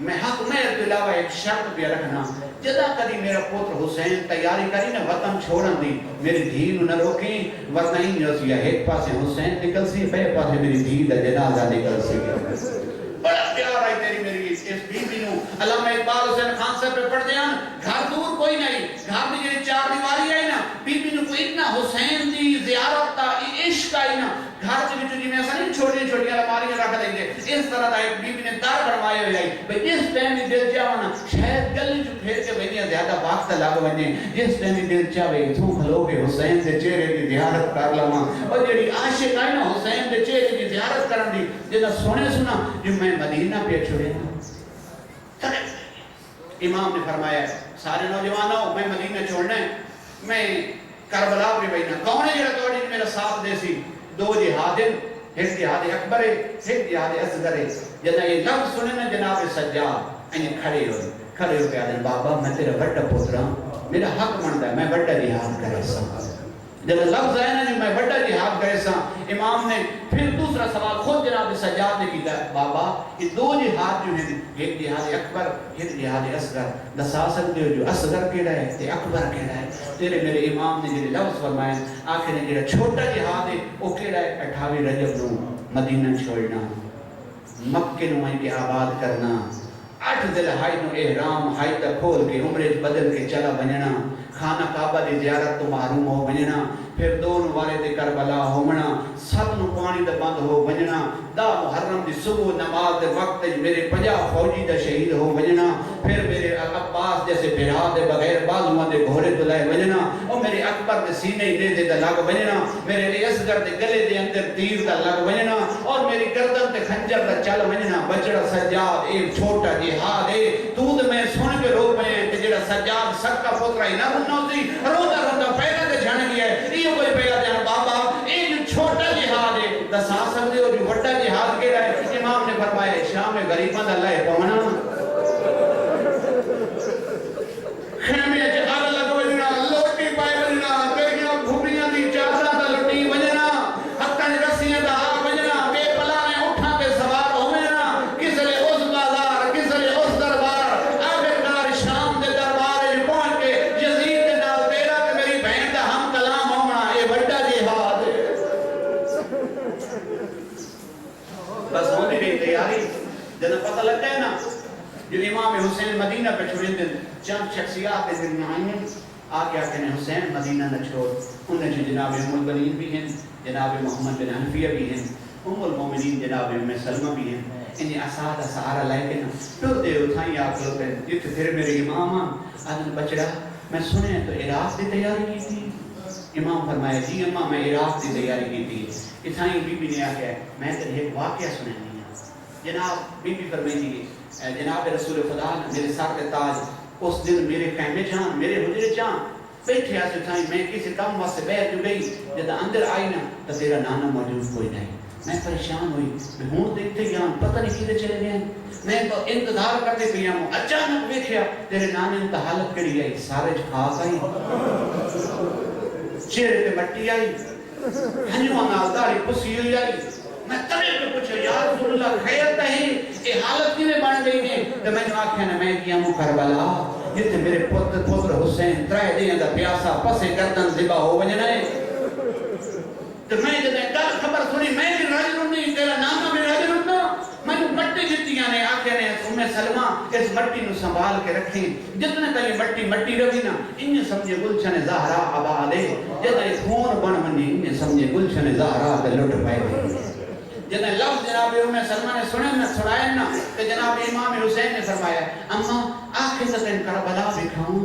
میں حق میں عبداللہ ایک شرط بھی رکھنا جدا کدی میرا پوتر حسین تیاری کری نا وطن چھوڑن دی میری دھی نہ روکی ورنہ ہی نہیں یا ایک پاسے حسین نکل سی بے پاسے میری دھی دا جنازہ نکل سی بڑا پیار آئی تیری میری اس بی بی نو علامہ اقبال حسین خان صاحب پہ پڑھ دیا گھر دور کوئی نہیں گھر میں جنہیں چار دیواری آئی نا بی بی نو کوئی اتنا حسین دی زیارت تا عشق آئی نا گھر کے بچوں جی میں ایسا نہیں چھوٹی چھوٹی علماریاں رکھ دیں گے اس طرح دا ایک بی بی نے دار بڑھوائے ہوئے آئی بھئی جس ٹائم ہی دل چاہونا شاید گلی جو پھیر کے بہنیاں زیادہ وقت لگ بنے جس ٹائم ہی دل چاہوے تو کھلو کے حسین دے چہرے کی زیارت کر لما اور جڑی عاشق آئی نا حسین دے چہرے کی زیارت کرن دی جنہ سونے سنا جو میں مدینہ پہ چھوڑے نا امام نے فرمایا سارے نوجوانوں میں مدینہ چھوڑنا ہے میں کربلا پہ بیٹھا کون ہے جڑا توڑی میرا ساتھ دے سی دو جہاد ایک جہاد اکبر ہے ایک جہاد اصغر ہے جدا یہ لفظ سنے نا جناب سجاد انہیں کھڑے ہو کے آدھے بابا میں تیرا بڑا پوترا میرا حق بنتا ہے میں بڑا جہاد کرے سا جب لفظ آئے نا جو میں بڑا جہاد کرے سا امام نے پھر دوسرا سوال خود جناب سجاد نے کیتا ہے بابا یہ دو جہاد جو ہیں ایک جہاد اکبر ایک جہاد اصغر دسا سکتے ہو جو اصغر کیڑا ہے تے اکبر کیڑا ہے تیرے میرے امام نے جو لفظ فرمائے آخر نے جو چھوٹا جہاد ہے وہ کیڑا ہے 28 رجب نو مدینہ چھوڑنا مکہ نو ان کے آباد کرنا 8 ذی الحجہ نو احرام حج کھول کے عمرے بدل کے چلا بننا خانہ کعبہ دی زیارت تو محروم ہو بننا پھر دون والے دے کربلا ہومنا 7 نو پانی دا بند ہو بننا 10 محرم دی صبح نماز دے وقت میرے 50 فوجی دا شہید ہو بننا پھر میرے عباس جیسے بھرا دے بغیر بازوان دے گھوڑے تو لائے بننا اور میرے اکبر دے سینے دے دا لگ بننا میرے علی اصغر دے گلے دے اندر تیر دا لگ بننا اور میری گردن تے خنجر دا چل بننا بچڑا سجاد ایک چھوٹا جہاد ہے تو میں سن کے رو پے تے جڑا سجاد سکا پوترا ہی نہ روندا سی روندا روندا پیرا تے جھن گیا یہ کوئی پیا دے بابا یہ جو چھوٹا جہاد ہے دسا سکدے ہو جو بڑا جہاد کیڑا ہے امام نے فرمایا شام میں غریباں دا لے پونا خیمے وچ آگ لگ وجنا لوٹی پائے وجنا تیریاں بھومیاں دی چادراں دا لٹی وجنا ہتھاں دی رسیاں دا آ وجنا بے پلا نے اٹھاں تے سوار ہووینا کسے لے اس بازار کسے لے اس دربار آخرکار شام دے دربار وچ پہنچ کے یزید دے نال تیرا تے میری بہن دا ہم کلام ہونا اے بڑا جہاد ہے بس ہوندی رہی تیاری جب پتہ لگتا ہے نا جو امام حسین مدینہ پہ چھوڑیں دن چند شخصیات دے دن آئیں آگے آکے حسین مدینہ نہ چھوڑ انہیں جو جناب ام البنین بھی ہیں جناب محمد بن حنفیہ بھی ہیں ام المومنین جناب ام سلمہ بھی ہیں انہیں اساد سہارا لائے کے نا تو دے اتھائیں آپ لوگ ہیں جت پھر میرے امام آدھن بچڑا میں سنے تو عراق دی تیاری کی تھی امام فرمایا جی امام میں عراق دی تیاری کی تھی اتھائیں بی بی نے آگیا میں تیرے ایک واقعہ سنے نہیں جناب بی بی فرمائی تھی جناب رسول خدا میرے ساتھ تاج اس دن میرے خیمے جان میرے حجرے جان بیٹھے آسے تھائیں میں کسی کام واسے بیٹھ جو گئی جب اندر آئی نا تو تیرا نانا موجود کوئی نہیں میں پریشان ہوئی میں ہون دیکھتے گیا پتہ نہیں کیلے چلے گئے میں تو انتظار کرتے گیا ہوں اچانک دیکھیا تیرے نانے نے حالت کری آئی سارے خاص آئی چہرے پہ مٹی آئی ہنجوان آزداری پسی ہوئی آئی میں ترے پہ پوچھو یا رسول اللہ خیر نہیں یہ حالت کی میں بن گئی ہے تو میں نے آکھیا نا میں کیا ہوں کربلا جتے میرے پتر حسین ترائے دیں دا پیاسا پسے گردن زبا ہو بجنا ہے تو میں جب گل خبر سنی میں بھی راجر نہیں تیرا نانا بھی راجر ہونا میں نے مٹی جتیاں نے آکھیا نے ام سلمہ اس مٹی نو سنبھال کے رکھیں جتنے تلی مٹی رہی نا انہیں سمجھے گلشن زہرا آبادے جتنے خون بن منی انہیں سمجھے گلشن زہرا تے لٹ پائے گئے جنہیں لفظ جناب ام سلمہ نے سنائے نا کہ جناب امام حسین نے فرمایا اما آخر تن کربلا دکھاؤں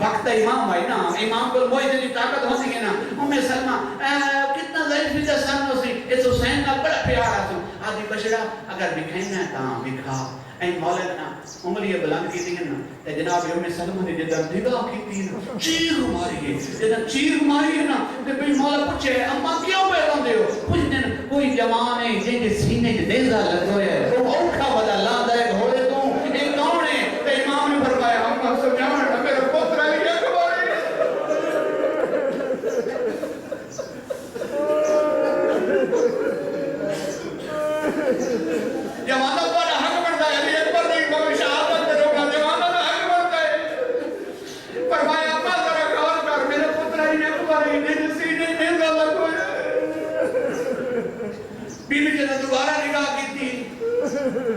وقت امام بھائی نا امام کو موئی دلی طاقت ہو سکے نا ام سلمہ کتنا ضعیف جا سن ہو سی اس حسین کا بڑا پیارا سو آدھی بشڑا اگر دکھائیں نا تاں دکھا این مولا نا عمری بلند کی تھی نا تے جناب ام سلمہ نے جدہ نگاہ کی تھی نا چیر ماری ہے جدہ چیر ماری ہے نا تے بھئی مولا پوچھے اما کیوں بیرون دے ہو کچھ دن کوئی جوان ہے جن کے سینے کے دیزہ لگ ہوئے ہے تو اوکھا بدا لا دائے گھوڑے تو ایک کون ہے تے امام نے فرمایا اما سمجھانا میرا پوتر علی اکبر ہے جوانا بڑا حق بڑھتا ہے علی اکبر نہیں کوئی شہادت کرو گا جوانا دا حق بڑھتا ہے فرمایا اما ذرا غور کر میرے پتر علی اکبر ہے جن سینے دیزہ لگ ہوئے بی بی جنہ دوبارہ نگاہ کی تھی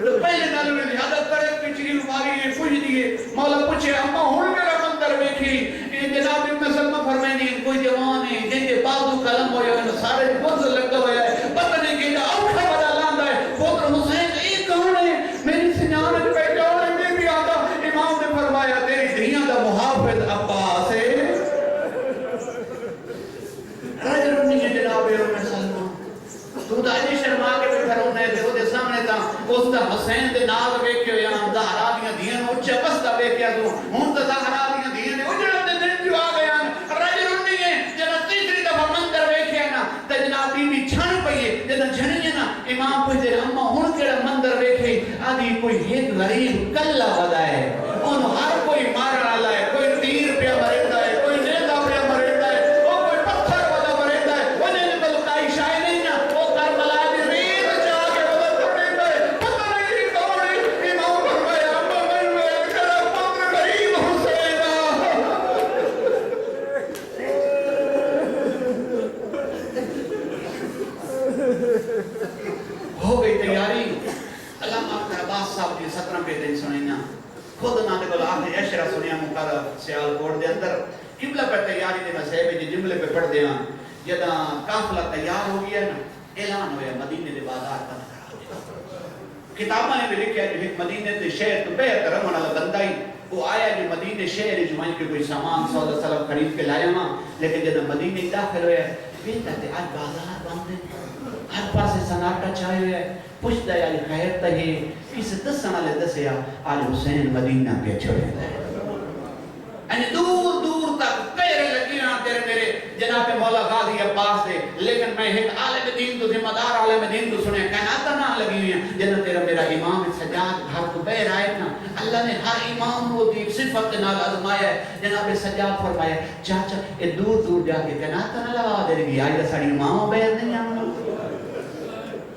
تو پہلے نالوں نے حضرت کرے کی چیل ماری ہے پوچھ دیئے مولا پوچھے اما ہون میرا مندر بیٹھی جناب ابن سلمہ فرمائنی کوئی جوان ہے جن کے بازو قلم ہوئے ہیں سارے بز لگا ہویا ہے پتہ نہیں کہ اوکھا بڑا لاندہ ہے پوتر حسین ایک کون ہے میری سنیانت پہ جاؤ ہے میں بھی آتا امام نے فرمایا تیری دھیاں دا محافظ عباس ہے رجل نہیں ہے جناب ابن سلمہ تو دا علی شرما کے بھی پھرونے دے وہ دے سامنے تا اس دا حسین دے نال بیکھے یا زہرا دیاں دیاں اچھا بس دا بیکھیا تو ہون دا زہرا دیاں دیاں اجڑا دے دن جو غریب کلا بدائے انہوں ہر کوئی مارنا لائے کوئی تیر پہ مریندا ہے کوئی نیزہ پہ مریندا ہے وہ کوئی پتھر والا مریندا ہے وہ نہیں بلکائی شاہ نہیں ہے وہ کربلا دی ریت جا کے بدل مریندا ہے پتہ نہیں کون امام فرمایا مومن میں تیرا پتر غریب حسین ہو گئی تیاری علامہ عباس صاحب کی 17 پہ دن سنینا خود نہ دے کو آخری عشرہ سنیا مقرر سیال کوٹ دے اندر قبلہ پر تیاری دے مسئبے جی جملے پہ پڑھ دے ہاں جدہ قافلہ تیار ہو گیا نا اعلان ہویا مدینے دے بازار بند کرا دے کتابہ نے بھی لکھیا جو ایک مدینے دے شہر تو بہتر رمنا لگندائی وہ آیا جو مدینے شہر جو وہیں کے کوئی سامان صلی اللہ علیہ وسلم خرید کے لائے ہاں لیکن جدہ مدینے داخل ہویا بہتر تے آج بازار بند دے ہر پاسے سناٹا چاہے ہوئے پوچھتا ہے آج خیر تہے کسی 10 سنالے دسیا آج حسین مدینہ پہ چھوڑے دے یعنی دور دور تک تیرے لگی رہاں تیرے میرے جناب مولا غازی عباس دے لیکن میں ایک عالم دین تو ذمہ دار عالم دین تو سنے کائناتہ نہ لگی ہوئی ہیں جنہاں تیرا میرا امام سجاد گھر کو بے رائے نا اللہ نے ہر امام کو دی صفت نال ازمایا ہے جناب سجاد فرمایا چاچا اے دور دور جا کے کائناتہ نہ لگا دے گی آج ساڑی امام بیر نہیں آنا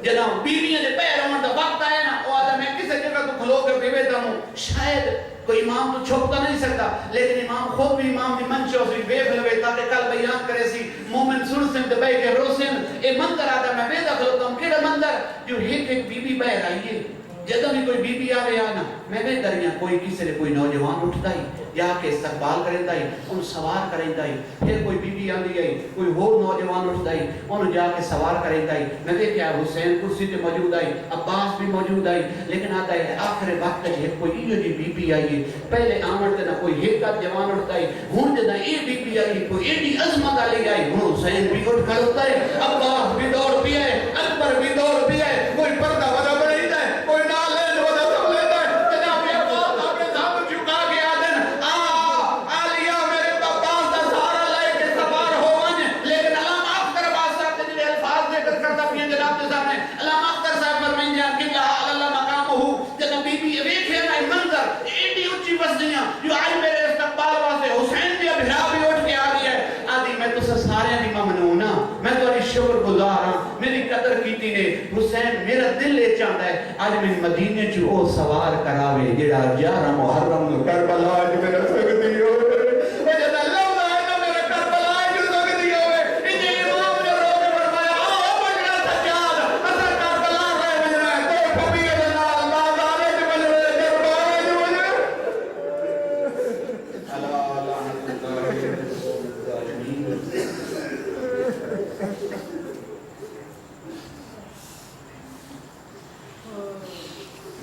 جناب بیویاں دے پیر ہون دا وقت آئے نا وہ آدھا میں کسے جگہ تو کھلو کر کے بیتا ہوں شاید کوئی امام تو چھپتا نہیں سکتا لیکن امام خود بھی امام دی منشو سی بیف لوے تاکہ کل بیان کرے سی مومن سن سن دبائی کے روسن اے مندر آتا میں بیدہ کھلوتا ہوں کیڑا مندر جو ایک بی بی بہر آئیے جدہ بھی کوئی بی بی آوے آنا میں بہتر یہاں کوئی کسی نے کوئی نوجوان اٹھتا ہی یا کہ استقبال کریں دائی ان سوار کریں دائی پھر کوئی بی بی آندی آئی کوئی اور نوجوان اٹھتا ہی ان جا کے سوار کریں دائی میں دیکھیا حسین کرسی تے موجود آئی عباس بھی موجود آئی لیکن آتا ہے آخر وقت جب کوئی یہ جی بی بی آئی پہلے آمد دینا کوئی حقت جوان اٹھتا ہی ہون جدہ اے بی بی آئی کوئی ایڈی عظمت آلی آئی ہون حسین بھی اٹھ کر ہوتا ہے عباس بھی دوڑ بھی ہے اکبر بھی دوڑ بھی ہے کوئی پردہ ودا بڑھیں ہے کوئی نالین ودا سب لیتا ہے جناب عباس آپ نے ساتھ چکا کے آدن آلیا میرے عباس دا سہارا لائے کے سوار ہو ونج لیکن علامہ اختر عباس صاحب نے جو الفاظ دے کر کرتا بھی ہیں جناب کے سامنے علامہ اختر صاحب فرمائیں جہاں قبلہ اللہ مقام ہو جناب بی بی ویکھ ہے نا منظر ایڈی اچھی بسنیاں جو آج میرے استقبال واسطے حسین بھی ابھرا بھی اٹھ کے آ رہی ہے آدھی میں تو سارے نہیں ممنون ہاں میں تو اری شکر گزار ہاں میری قدر کیتی نے حسین میرا دل لے چاہتا ہے آج میں مدینے جو او سوار کراوے جڑا 11 محرم نو کربلا آج میرا سکتی ہوئے جدا لوگ آئے نا میرا کربلا آج سکتی ہوئے انجھے امام نے رو کے فرمایا آؤ بجنا سجاد اثر کربلا رہے بجنا ہے کوئی پھپی کے جنال بازارے جو بجنے کربلا جو بجنے اللہ لعنت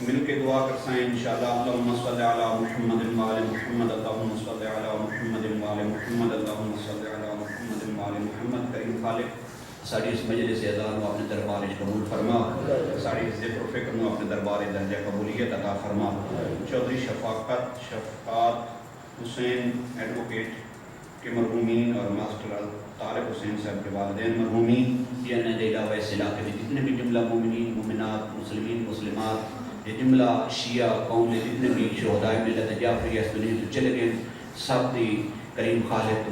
مل کے دعا کر سائیں انشاءاللہ اللہم صلی علی محمد وآل محمد اللہم صلی علی محمد وآل محمد اللہم صلی علی محمد وآل محمد کریم خالق ساڑھی اس مجلس اعزاز کو اپنے دربار قبول فرما ساڑھی اس ذکر و فکر کو اپنے دربار درجہ قبولیت عطا فرما چودھری شفاعت حسین ایڈوکیٹ کے مرحومین اور ماسٹر طارق حسین صاحب کے والدین مرحومین یہ نے علاوہ اس علاقے میں جتنے بھی جملہ مومنین مومنات مسلمین مسلمات یہ جملہ شیعہ قوم نے جتنے بھی شہدائے ملت جعفری اس دنیا تو چلے گئے سب دی کریم خالق